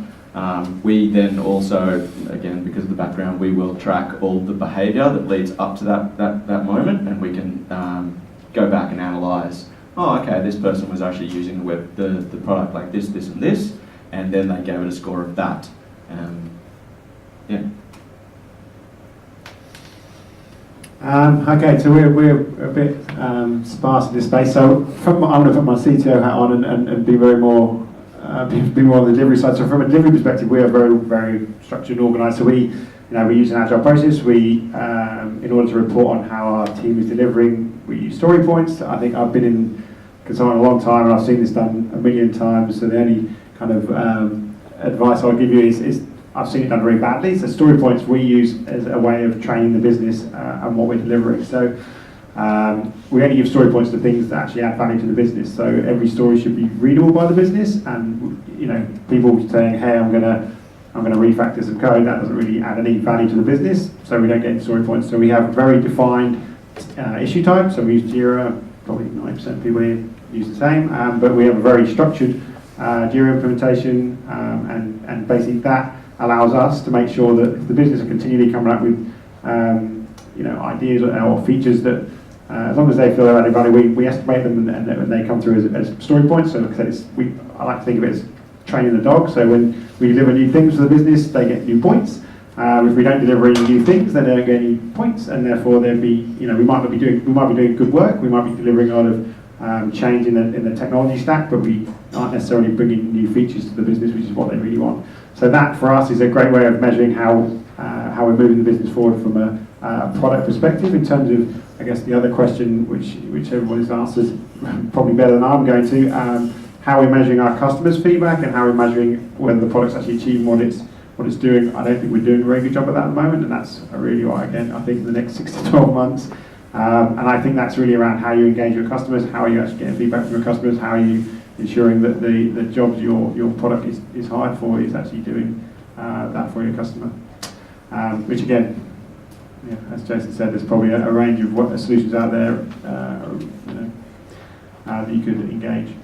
We then also, again, because of the background, we will track all the behaviour that leads up to that moment, and we can go back and analyse, oh, okay, this person was actually using the product like this, this and this, and then they gave it a score of that. Yeah. Okay, so we're a bit sparse in this space. So I'm going to put my CTO hat on and be very more be more on the delivery side. So from a delivery perspective, we are very, very structured and organised. So we use an agile process. We, in order to report on how our team is delivering, we use story points. I think I've been in consulting a long time, and I've seen this done a million times. So the only kind of advice I'll give you is I've seen it done very badly. So story points we use as a way of training the business and what we're delivering. So we only give story points to things that actually add value to the business. So every story should be readable by the business, and people saying, "Hey, I'm gonna refactor some code," that doesn't really add any value to the business. So we don't get any story points. So we have a very defined issue type. So we use Jira. Probably 90% of people here use the same, but we have a very structured Jira implementation, and basically that allows us to make sure that if the business are continually coming up with ideas or features that, as long as they feel they're adding value, we estimate them and they come through as story points. So like I said, I like to think of it as training the dog. So when we deliver new things for the business, they get new points. If we don't deliver any new things, then they don't get any points, and therefore we might be doing good work. We might be delivering a lot of change in the technology stack, but we aren't necessarily bringing new features to the business, which is what they really want. So that for us is a great way of measuring how we're moving the business forward from a product perspective. In terms of, I guess, the other question, which everyone has asked is probably better than I'm going to. how we're measuring our customers' feedback and how we're measuring whether the product's actually achieving what it's doing. I don't think we're doing a very good job at that at the moment, and that's really what, again, I think in the next 6 to 12 months. And I think that's really around how you engage your customers, how are you actually getting feedback from your customers, how are you ensuring that the jobs your product is hired for is actually doing that for your customer. Which again, yeah, as Jason said, there's probably a range of solutions out there that you could engage.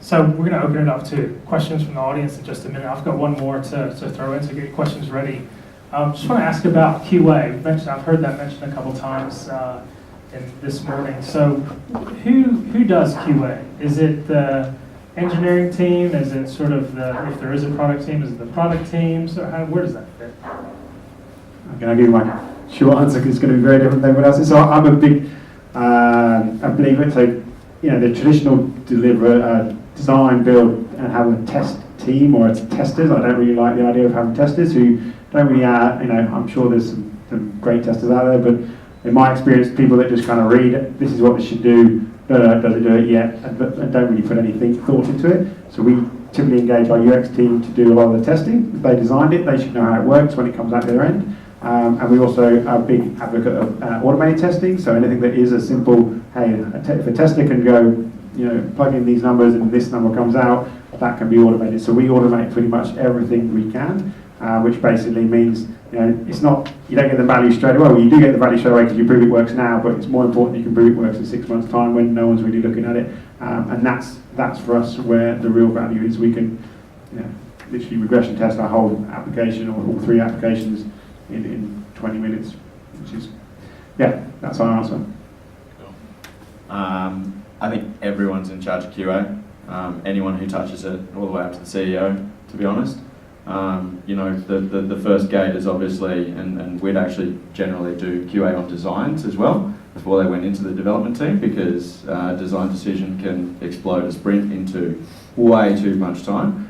So we're going to open it up to questions from the audience in just a minute. I've got one more to throw in, so get your questions ready. Just want to ask about QA. I've heard that mentioned a couple times in this morning. So who does QA? Is it the engineering team? Is it sort of if there is a product team, is it the product team? So where does that fit? Okay, I'll give you my short answer because it's going to be very different than everyone else's. So I'm a big a believer. So the traditional design, build, and have a test team or it's testers. I don't really like the idea of having testers who don't really, I'm sure there's some great testers out there, but in my experience, people that just kind of read, this is what this should do, does it do it yet, and don't really put any thought into it. So we typically engage our UX team to do a lot of the testing. If they designed it, they should know how it works when it comes out the other end. And we also are a big advocate of automated testing, so anything that is a simple, hey, if a tester can go, plug in these numbers and this number comes out, that can be automated. So we automate pretty much everything we can, which basically means it's not, you don't get the value straight away. Well, you do get the value straight away because you prove it works now, but it's more important you can prove it works in 6 months' time when no one's really looking at it. And that's for us where the real value is. We can literally regression test our whole application or all 3 applications in 20 minutes, which is, that's our answer. Cool. I think everyone's in charge of QA. Anyone who touches it, all the way up to the CEO, to be honest. The first gate is obviously, and we'd actually generally do QA on designs as well before they went into the development team, because a design decision can explode a sprint into way too much time.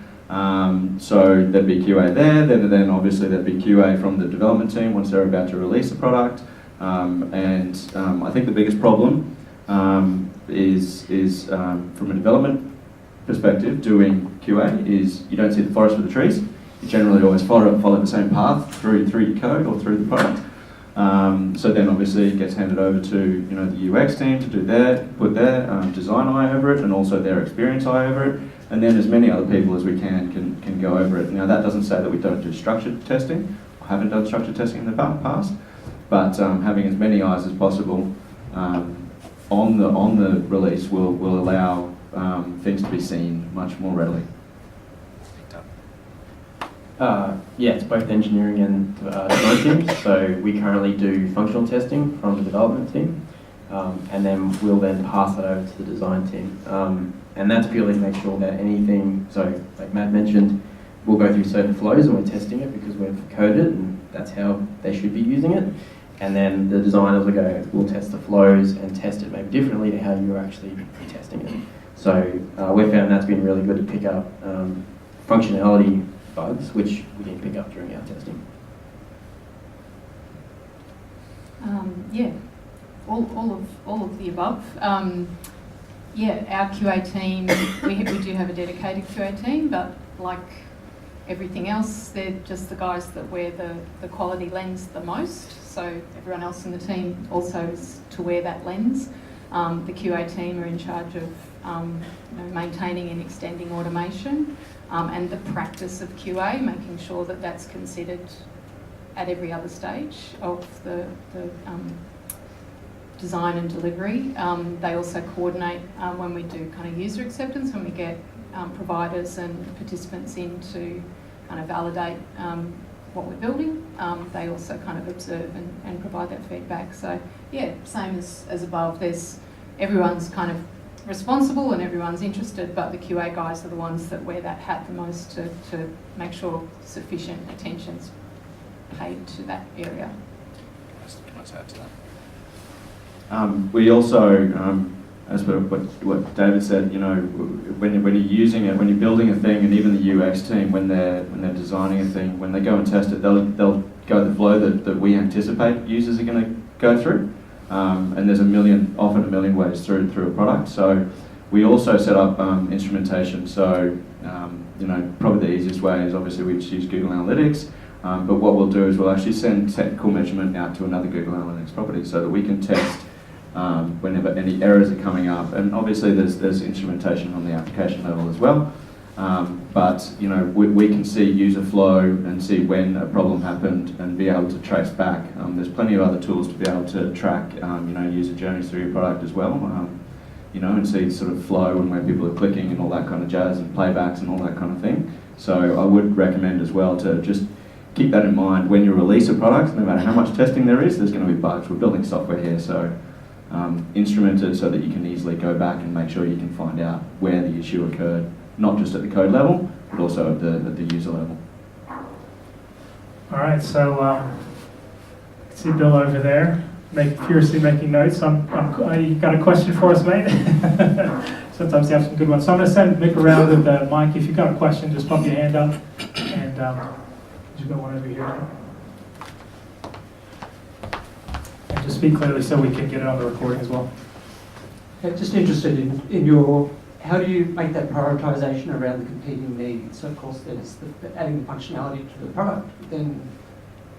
So there'd be QA there, then obviously there'd be QA from the development team once they're about to release the product. I think the biggest problem is from a development perspective, doing QA is you don't see the forest for the trees. You generally always follow the same path through your code or through the product. So then obviously it gets handed over to the UX team to put their design eye over it and also their experience eye over it. And then as many other people as we can go over it. Now that doesn't say that we don't do structured testing. I haven't done structured testing in the past, but having as many eyes as possible on the release will allow things to be seen much more readily. It's both engineering and design teams. So we currently do functional testing from the development team, and then we'll pass that over to the design team. And that's purely to make sure that anything, so like Matt mentioned, we'll go through certain flows when we're testing it because we've coded it and that's how they should be using it. And then the designers will test the flows and test it maybe differently to how you're actually testing it. So we've found that's been really good to pick up functionality bugs, which we didn't pick up during our testing. All of the above. Our QA team, we do have a dedicated QA team, but like everything else, they're just the guys that wear the quality lens the most. So everyone else in the team also is to wear that lens. The QA team are in charge of maintaining and extending automation and the practice of QA, making sure that that's considered at every other stage of the design and delivery. They also coordinate when we do kind of user acceptance, when we get providers and participants in to kind of validate what we're building. They also kind of observe and provide that feedback. So same as above. Everyone's kind of responsible and everyone's interested, but the QA guys are the ones that wear that hat the most to make sure sufficient attention's paid to that area. Can I add to that? We also, as per what David said, when you're using it, when you're building a thing, and even the UX team, when they're designing a thing, when they go and test it, they'll go the flow that we anticipate users are going to go through. And there's often a million ways through a product. So We also set up instrumentation, so probably the easiest way is obviously we just use Google Analytics, but what we'll do is we'll actually send technical measurement out to another Google Analytics property so that we can test whenever any errors are coming up, and obviously there's instrumentation on the application level as well. But we can see user flow and see when a problem happened and be able to trace back. There's plenty of other tools to be able to track user journeys through your product as well. And see sort of flow and where people are clicking and all that kind of jazz and playbacks and all that kind of thing. So I would recommend as well to just keep that in mind when you release a product. No matter how much testing there is, there's going to be bugs. We're building software here, so instrument it so that you can easily go back and make sure you can find out where the issue occurred, not just at the code level, but also at the user level. All right, so I see Bill over there, furiously making notes. You got a question for us, mate? Sometimes you have some good ones. So I'm going to send Mick around with the mic. If you've got a question, just pop your hand up. And you've got one over here. And just speak clearly so we can get it on the recording as well. Yeah, just interested in your, how do you make that prioritisation around the competing needs? So of course there's adding the functionality to the product, but then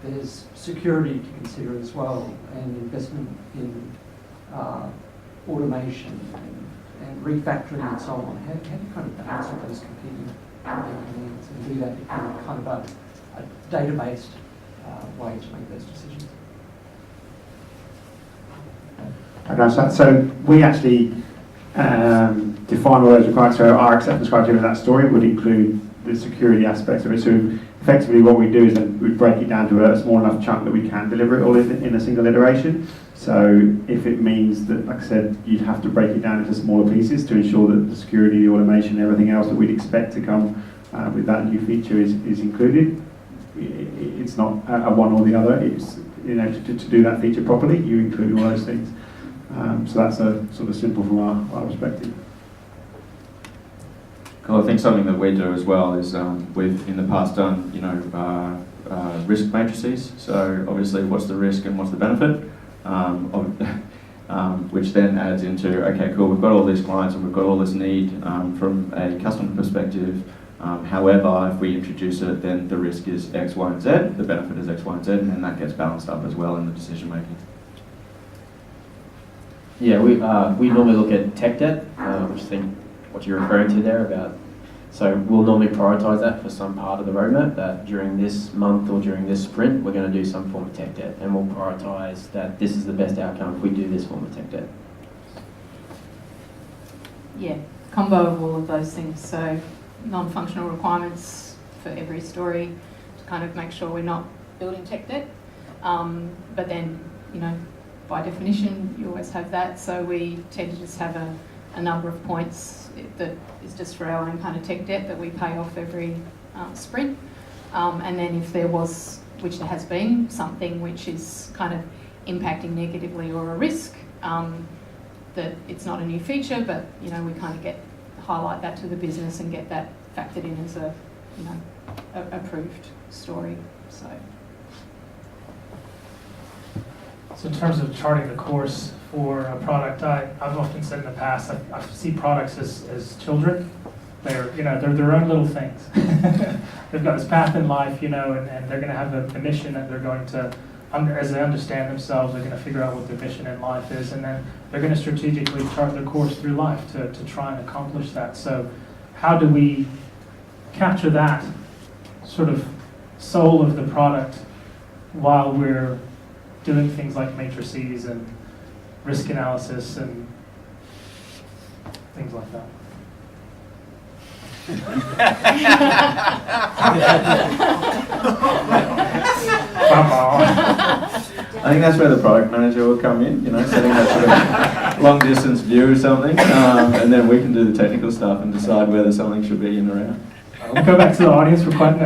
there's security to consider as well, and investment in automation and refactoring and so on. How do you kind of balance all those competing needs and do that in kind of a data-based way to make those decisions? Okay, so we actually define all those requirements. So our acceptance criteria of that story would include the security aspects of it. So effectively what we do is then we break it down to a small enough chunk that we can deliver it all in a single iteration. So if it means that, like I said, you'd have to break it down into smaller pieces to ensure that the security, the automation, everything else that we'd expect to come with that new feature is included. It's not a one or the other. It's, to do that feature properly, you include all those things. So that's a sort of simple from our perspective. Cool. I think something that we do as well is we've in the past done risk matrices. So obviously, what's the risk and what's the benefit, which then adds into, okay, cool, we've got all these clients and we've got all this need from a customer perspective. However, if we introduce it, then the risk is X, Y, and Z. The benefit is X, Y, and Z, and then that gets balanced up as well in the decision making. Yeah, we normally look at tech debt, which I think what you're referring to there about. So we'll normally prioritise that for some part of the roadmap, that during this month or during this sprint, we're going to do some form of tech debt, and we'll prioritise that this is the best outcome if we do this form of tech debt. Yeah, combo of all of those things. So non-functional requirements for every story to kind of make sure we're not building tech debt. But then, by definition, you always have that. So we tend to just have a number of points that is just for our own kind of tech debt that we pay off every sprint. And then if there was, which there has been, something which is kind of impacting negatively or a risk, that it's not a new feature, but we kind of highlight that to the business and get that factored in as a approved story. So in terms of charting the course for a product, I've often said in the past, I see products as children. They're their own little things. They've got this path in life, and they're going to have a mission that they're going to, as they understand themselves, they're going to figure out what their mission in life is, and then they're going to strategically chart their course through life to try and accomplish that. So how do we capture that sort of soul of the product while we're doing things like matrices and risk analysis and things like that? I think that's where the product manager will come in, setting that sort of long distance view or something, and then we can do the technical stuff and decide whether something should be in or out. We'll go back to the audience for quite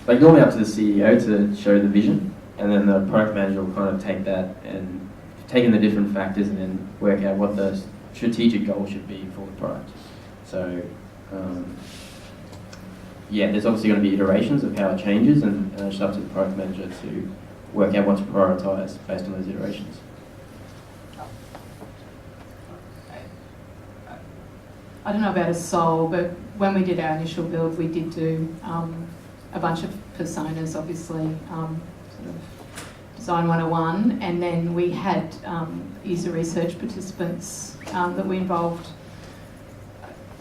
Like normally up to the CEO to show the vision, and then the product manager will kind of take that and take in the different factors and then work out what the strategic goal should be for the product. So, there's obviously going to be iterations of how it changes, and it's just up to the product manager to work out what to prioritise based on those iterations. I don't know about a soul, but when we did our initial build, we did do a bunch of personas, obviously, sort of Design 101, and then we had user research participants that we involved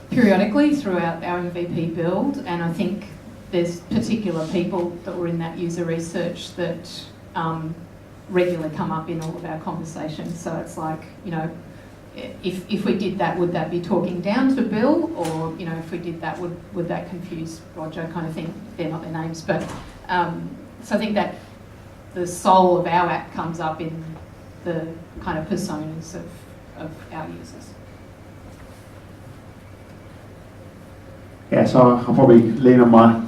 periodically throughout our MVP build, and I think there's particular people that were in that user research that regularly come up in all of our conversations. So it's like, you know, if we did that, would that be talking down to Bill, or, you know, if we did that, would that confuse Roger, kind of thing? They're not their names, but so I think that the soul of our app comes up in the kind of personas of our users. Yeah, so I'll probably lean on my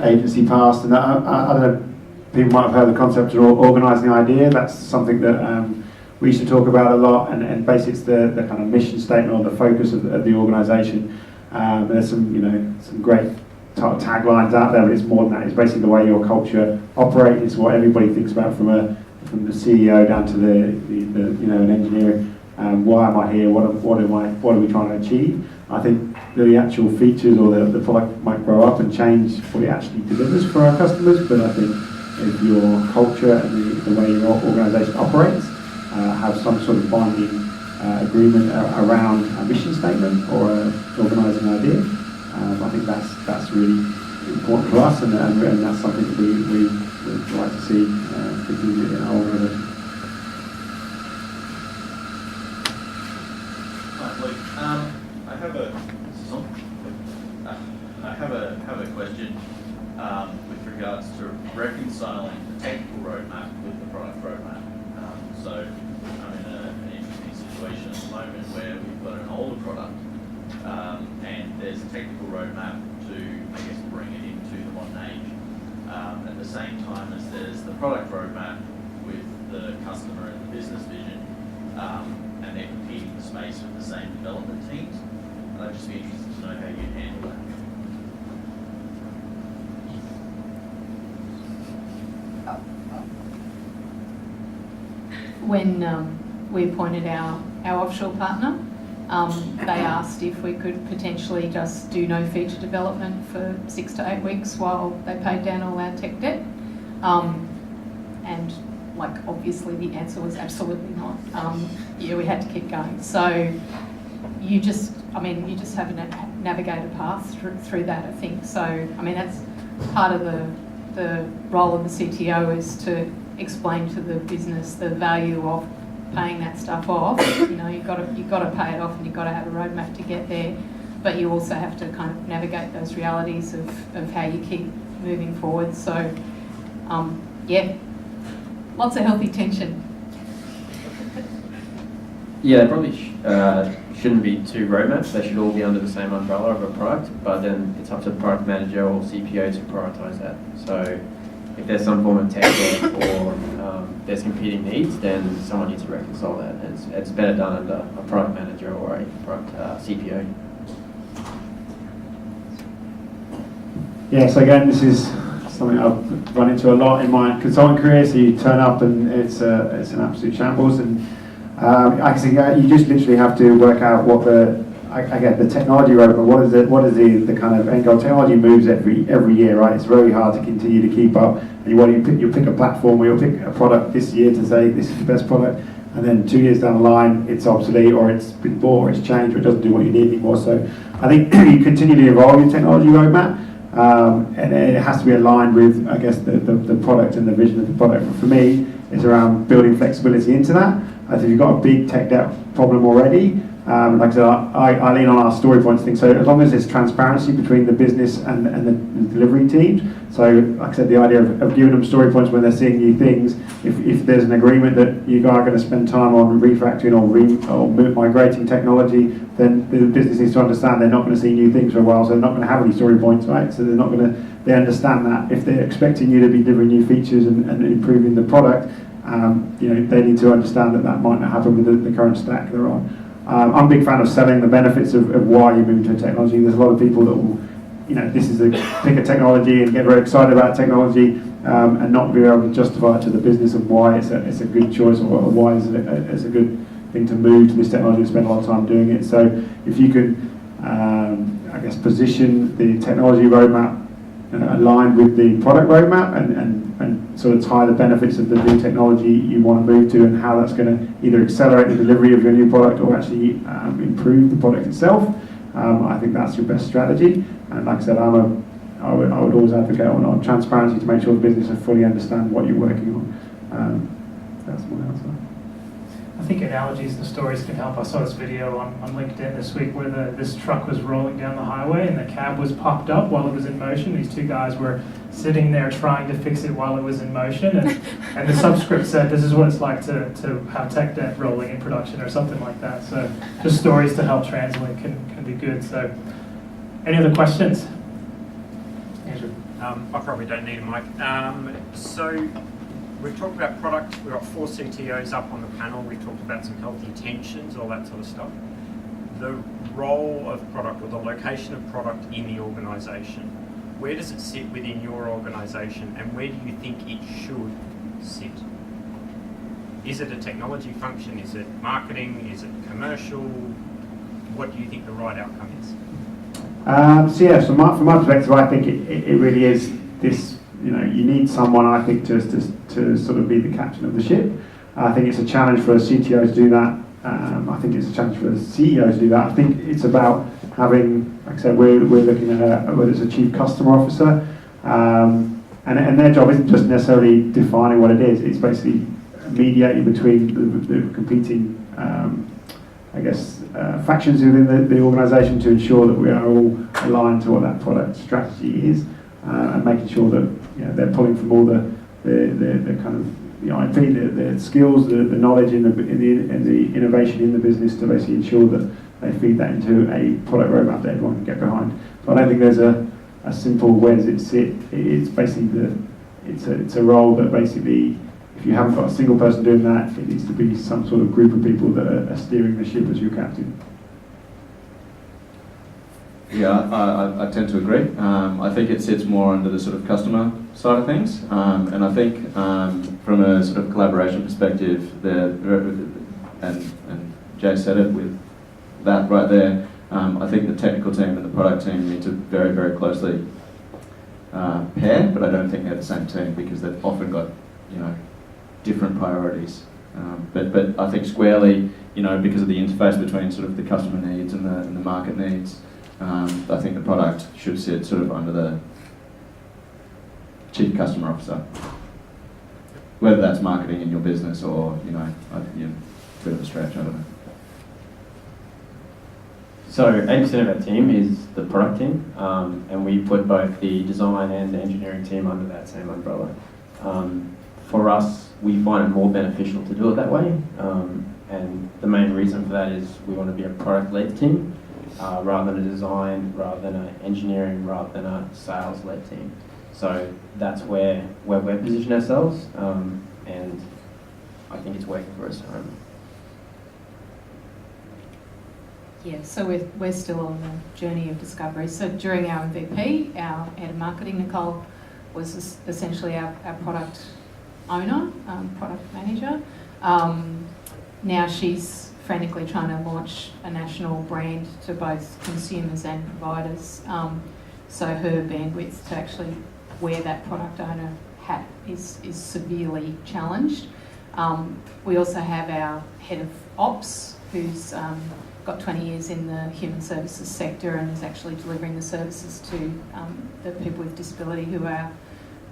agency past, and I don't know, people might have heard the concept of organising the idea. That's something that we used to talk about a lot, and basically it's the kind of mission statement or the focus of the organisation. There's some great taglines out there, but it's more than that. It's basically the way your culture operates. It's what everybody thinks about from the CEO down to the an engineer. Why am I here? What are we trying to achieve? I think the actual features or the product might grow up and change what it actually delivers for our customers, but I think if your culture and the way your organisation operates have some sort of binding agreement around a mission statement or an organising idea, I think that's really important for us, and that's something that we would like to see continue in our organisation. Hi, Luke. I have a question with regards to reconciling the technical roadmap with the product roadmap. So I'm in an interesting situation at the moment where we've got an older product and there's a technical roadmap to, I guess, bring it into the modern age. At the same time as there's the product roadmap with the customer and the business vision, and they're competing for space with the same development teams. And I'd just be interested to know how you handle that. When we appointed our offshore partner, they asked if we could potentially just do no feature development for 6 to 8 weeks while they paid down all our tech debt. And like, obviously the answer was absolutely not. Yeah, we had to keep going. So you just have to navigate a path through that, I think. So, I mean, that's part of the role of the CTO, is to explain to the business the value of paying that stuff off. You know, you've got to pay it off, and you've got to have a roadmap to get there. But you also have to kind of navigate those realities of how you keep moving forward. So, yeah, lots of healthy tension. Yeah, there probably shouldn't be 2 roadmaps. They should all be under the same umbrella of a product, but then it's up to the product manager or CPO to prioritise that. So if there's some form of tech debt or there's competing needs, then someone needs to reconcile that. It's better done under a product manager or a product CPO. Yeah, so again, this is something I've run into a lot in my consulting career. So you turn up and it's an absolute shambles, and I think you just literally have to work out what the technology roadmap. What is the kind of end goal? Technology moves every year, right? It's very hard to continue to keep up. And you'll pick a platform, or you'll pick a product this year to say this is the best product, and then 2 years down the line it's obsolete, or it's been bought, or it's changed, or it doesn't do what you need anymore. So I think you continue to evolve your technology roadmap, and it has to be aligned with, I guess, the product and the vision of the product. For me, it's around building flexibility into that. I think if you've got a big tech debt problem already, like I said, I lean on our story points thing. So as long as there's transparency between the business and the delivery teams. So like I said, the idea of giving them story points when they're seeing new things. If there's an agreement that you guys are going to spend time on refactoring or migrating technology, then the business needs to understand they're not going to see new things for a while, so they're not going to have any story points, right? So they understand that if they're expecting you to be delivering new features and improving the product, they need to understand that might not happen with the current stack they're on. I'm a big fan of selling the benefits of why you move to technology. There's a lot of people that will, pick a technology and get very excited about technology and not be able to justify it to the business of why it's a good choice, or why it's a good thing to move to this technology and spend a lot of time doing it. So if you could I guess, position the technology roadmap aligned with the product roadmap and sort of tie the benefits of the new technology you want to move to and how that's going to either accelerate the delivery of your new product or actually improve the product itself. I think that's your best strategy. And like I said, I would always advocate on transparency to make sure the business fully understand what you're working on. That's my answer. I think analogies and stories can help. I saw this video on LinkedIn this week where this truck was rolling down the highway and the cab was popped up while it was in motion. These two guys were sitting there trying to fix it while it was in motion, and the subscript said this is what it's like to have tech debt rolling in production or something like that. So just stories to help translate can be good. So any other questions? Andrew. I probably don't need a mic. So we've talked about product. We've got 4 CTOs up on the panel. We've talked about some healthy tensions, all that sort of stuff. The role of product or the location of product in the organisation, where does it sit within your organisation and where do you think it should sit? Is it a technology function? Is it marketing? Is it commercial? What do you think the right outcome is? From my perspective, I think it really is this. You need someone, I think, to sort of be the captain of the ship. I think it's a challenge for a CTO to do that. I think it's a challenge for the CEO to do that. I think it's about having, like I said, we're looking at whether it's a chief customer officer, and their job isn't just necessarily defining what it is. It's basically mediating between the competing, factions within the organisation to ensure that we are all aligned to what that product strategy is, and making sure that they're pulling from all the kind of IP, the skills, the knowledge, and the innovation in the business to basically ensure that they feed that into a product roadmap that everyone can get behind. So I don't think there's a simple where does it sit. It's basically it's a role that basically, if you haven't got a single person doing that, it needs to be some sort of group of people that are steering the ship as your captain. Yeah, I tend to agree. I think it sits more under the sort of customer side of things, and I think from a sort of collaboration perspective, and Jase said it with that right there. I think the technical team and the product team need to very, very closely pair, but I don't think they're the same team because they've often got different priorities. But I think squarely, because of the interface between sort of the customer needs and the market needs. I think the product should sit sort of under the chief customer officer, whether that's marketing in your business or a bit of a stretch. I don't know. So 80% of our team is the product team, and we put both the design and the engineering team under that same umbrella. For us, we find it more beneficial to do it that way, and the main reason for that is we want to be a product-led team. Rather than a design, rather than an engineering, rather than a sales-led team. So that's where we're positioned ourselves, and I think it's working for us. Yeah, so we're still on the journey of discovery. So during our MVP, our head of marketing, Nicole, was essentially our product owner, product manager. Now she's frantically trying to launch a national brand to both consumers and providers. So her bandwidth to actually wear that product owner hat is severely challenged. We also have our head of ops who's got 20 years in the human services sector and is actually delivering the services to the people with disability who are our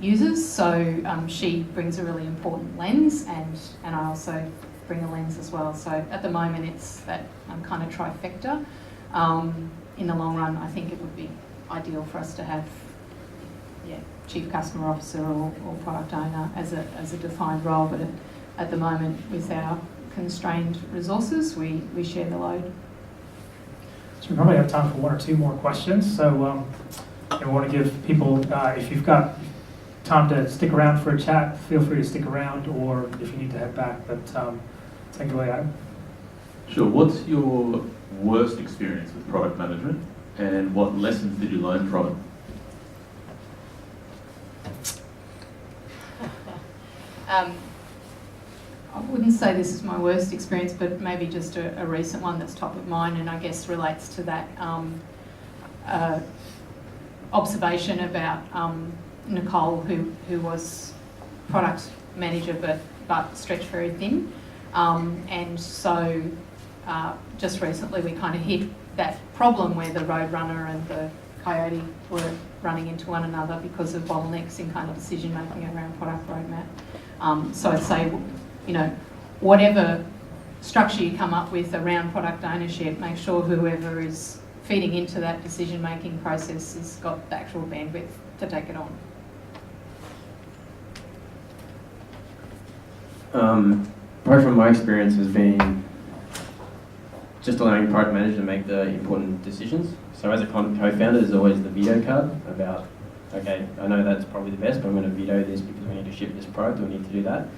users. So she brings a really important lens, and I also bring a lens as well. So at the moment it's that kind of trifecta. In the long run, I think it would be ideal for us to have chief customer officer or product owner as a defined role, but at the moment with our constrained resources we share the load. So we probably have time for 1 or 2 more questions. So I want to give people, if you've got time to stick around for a chat, feel free to stick around, or if you need to head back, but take it away, Adam. Sure. What's your worst experience with product management, and what lessons did you learn from it? I wouldn't say this is my worst experience, but maybe just a recent one that's top of mind, and I guess relates to that observation about Nicole, who was product manager but stretched very thin. And so just recently we kind of hit that problem where the Roadrunner and the Coyote were running into one another because of bottlenecks in kind of decision making around product roadmap. So I'd say, you know, whatever structure you come up with around product ownership, make sure whoever is feeding into that decision making process has got the actual bandwidth to take it on. Probably from my experience has been just allowing the product manager to make the important decisions. So as a co-founder, there's always the veto card about, okay, I know that's probably the best, but I'm going to veto this because we need to ship this product, we need to do that.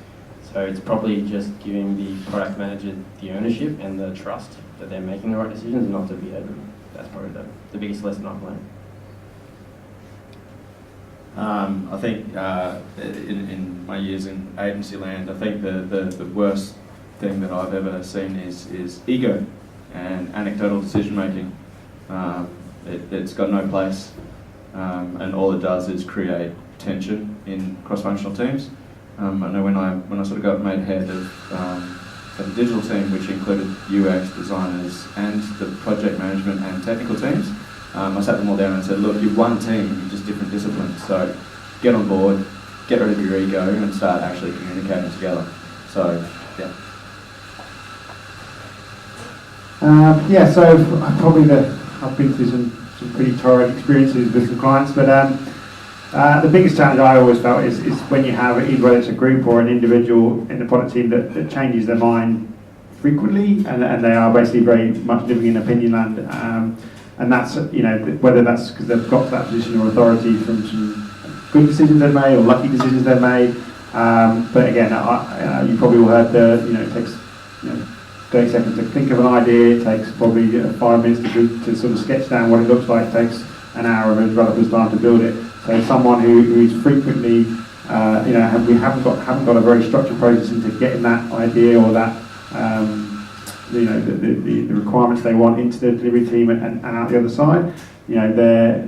So it's probably just giving the product manager the ownership and the trust that they're making the right decisions and not to veto them. That's probably the biggest lesson I've learned. I think in my years in agency land, I think the worst thing that I've ever seen is ego and anecdotal decision making. It's got no place, and all it does is create tension in cross-functional teams. I know when I sort of got made head of the digital team, which included UX designers and the project management and technical teams, I sat them all down and said, look, you're one team, you're just different disciplines, so get on board, get rid of your ego and start actually communicating together. So, yeah. So I've been through some pretty torrid experiences with some clients, but the biggest challenge I always felt is when you have, either whether it's a group or an individual in the product team that changes their mind frequently, and they are basically very much living in opinion land. And that's, you know, whether that's because they've got to that position or authority from some good decisions they've made or lucky decisions they've made. But again, you probably all heard it takes 30 seconds to think of an idea, it takes probably 5 minutes to sort of sketch down what it looks like, it takes an hour of a developer's time to build it. So someone who is frequently, we haven't got a very structured process into getting that idea or that, the requirements they want into the delivery team and out the other side. You know,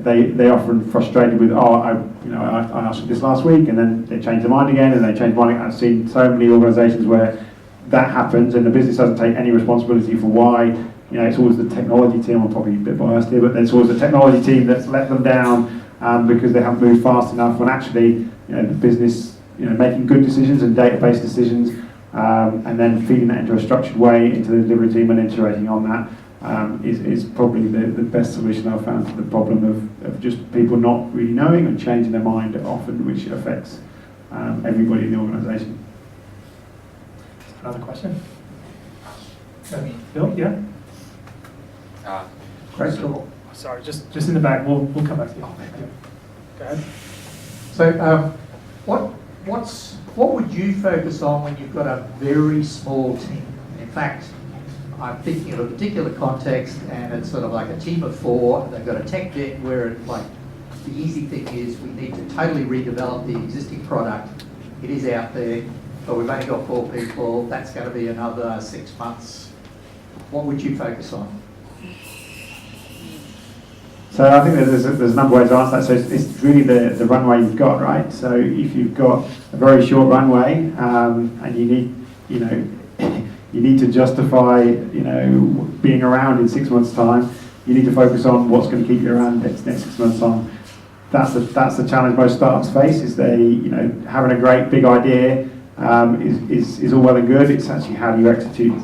they're often frustrated with, I asked for this last week, and then they change their mind again, and they change their mind. I've seen so many organisations where that happens, and the business doesn't take any responsibility for why. You know, it's always the technology team. I'm probably a bit biased here, but it's always the technology team that's let them down because they haven't moved fast enough. When actually, the business, making good decisions and database decisions, and then feeding that into a structured way into the delivery team and iterating on that is probably the best solution I've found to the problem of just people not really knowing and changing their mind often, which affects everybody in the organisation. Another question? Bill, yeah? Great. Sorry, just in the back. We'll come back to you. Go ahead. So, what would you focus on when you've got a very small team? In fact, I'm thinking of a particular context, and it's sort of like a team of 4. They've got a tech debt where the easy thing is we need to totally redevelop the existing product. It is out there, but we've only got 4 people. That's going to be another 6 months. What would you focus on? So I think there's a number of ways to answer that. So it's really the runway you've got, right? So if you've got a very short runway and you need to justify, being around in 6 months' time, you need to focus on what's going to keep you around next 6 months' time. That's the challenge most startups face. Is having a great big idea is all well and good. It's actually how do you execute,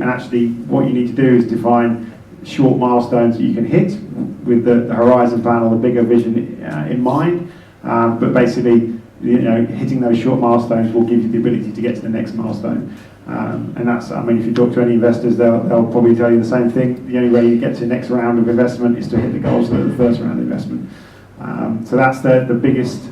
and actually what you need to do is define short milestones that you can hit with the horizon plan or the bigger vision in mind. But basically, hitting those short milestones will give you the ability to get to the next milestone. And that's, if you talk to any investors, they'll probably tell you the same thing. The only way you get to the next round of investment is to hit the goals of the first round of investment. So that's the biggest,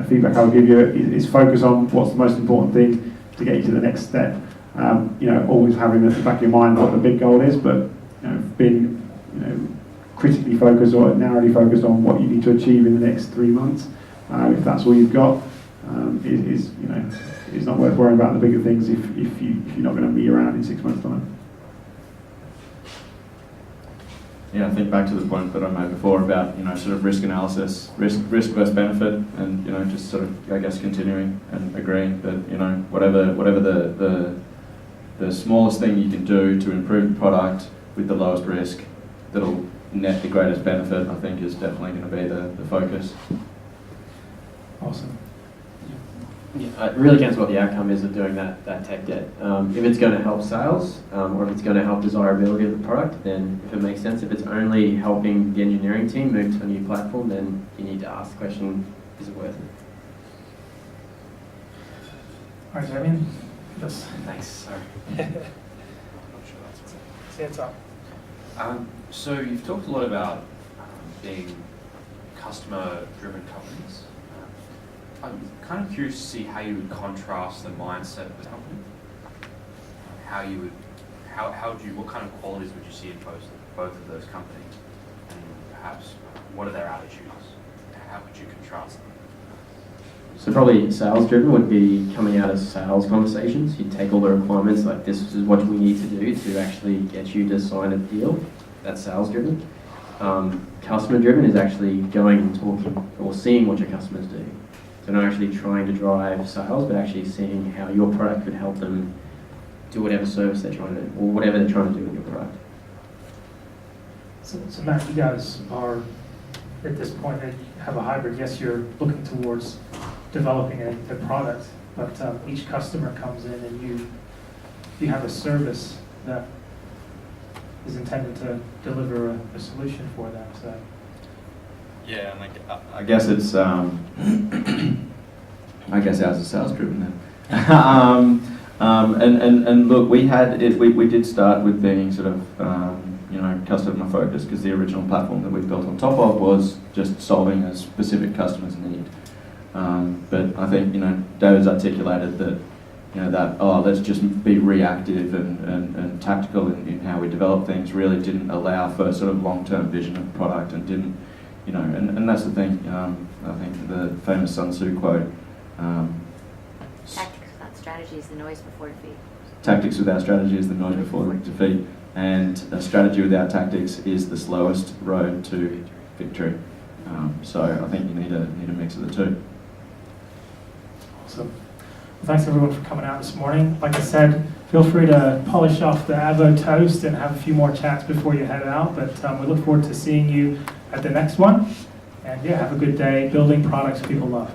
feedback I would give you is focus on what's the most important thing to get you to the next step. Always having at the back of your mind what the big goal is, but being critically focused or narrowly focused on what you need to achieve in the next 3 months, if that's all you've got. is not worth worrying about the bigger things if you're not going to be around in 6 months' time. Yeah, I think back to the point that I made before about, sort of risk analysis, risk versus benefit, and, just sort of, I guess, continuing and agreeing that, whatever the smallest thing you can do to improve the product with the lowest risk that'll net the greatest benefit, I think is definitely going to be the focus. Awesome. Yeah, it really counts what the outcome is of doing that tech debt. If it's going to help sales, or if it's going to help desirability of the product, then if it makes sense. If it's only helping the engineering team move to a new platform, then you need to ask the question, is it worth it? All right, Damien. Yes. Thanks. Sorry. I'm not sure that's right. Say it's up. So you've talked a lot about being customer-driven companies. I'm kind of curious to see how you would contrast the mindset of the company. What kind of qualities would you see in both of those companies, and perhaps what are their attitudes? How could you contrast them? So probably sales driven would be coming out of sales conversations. You'd take all the requirements, like this is what we need to do to actually get you to sign a deal. That's sales driven. Customer driven is actually going and talking or seeing what your customers do. So not actually trying to drive sales, but actually seeing how your product could help them do whatever service they're trying to do, or whatever they're trying to do with your product. So Matt, you guys are at this point that you have a hybrid. Yes, you're looking towards developing a product, but each customer comes in and you have a service that is intended to deliver a solution for them. So. Yeah, and I guess it's I guess ours is sales driven then. And look, we did start with being sort of customer focused, because the original platform that we built on top of was just solving a specific customer's need. But I think David's articulated that let's just be reactive and tactical in how we develop things really didn't allow for sort of long-term vision of the product, and didn't. And that's the thing, I think the famous Sun Tzu quote, tactics without strategy is the noise before defeat. Tactics without strategy is the noise before defeat, and a strategy without tactics is the slowest road to victory. So I think you need a mix of the two. Awesome. Well, thanks everyone for coming out this morning. Like I said, feel free to polish off the Avo toast and have a few more chats before you head out, but we look forward to seeing you at the next one. And yeah, have a good day building products people love.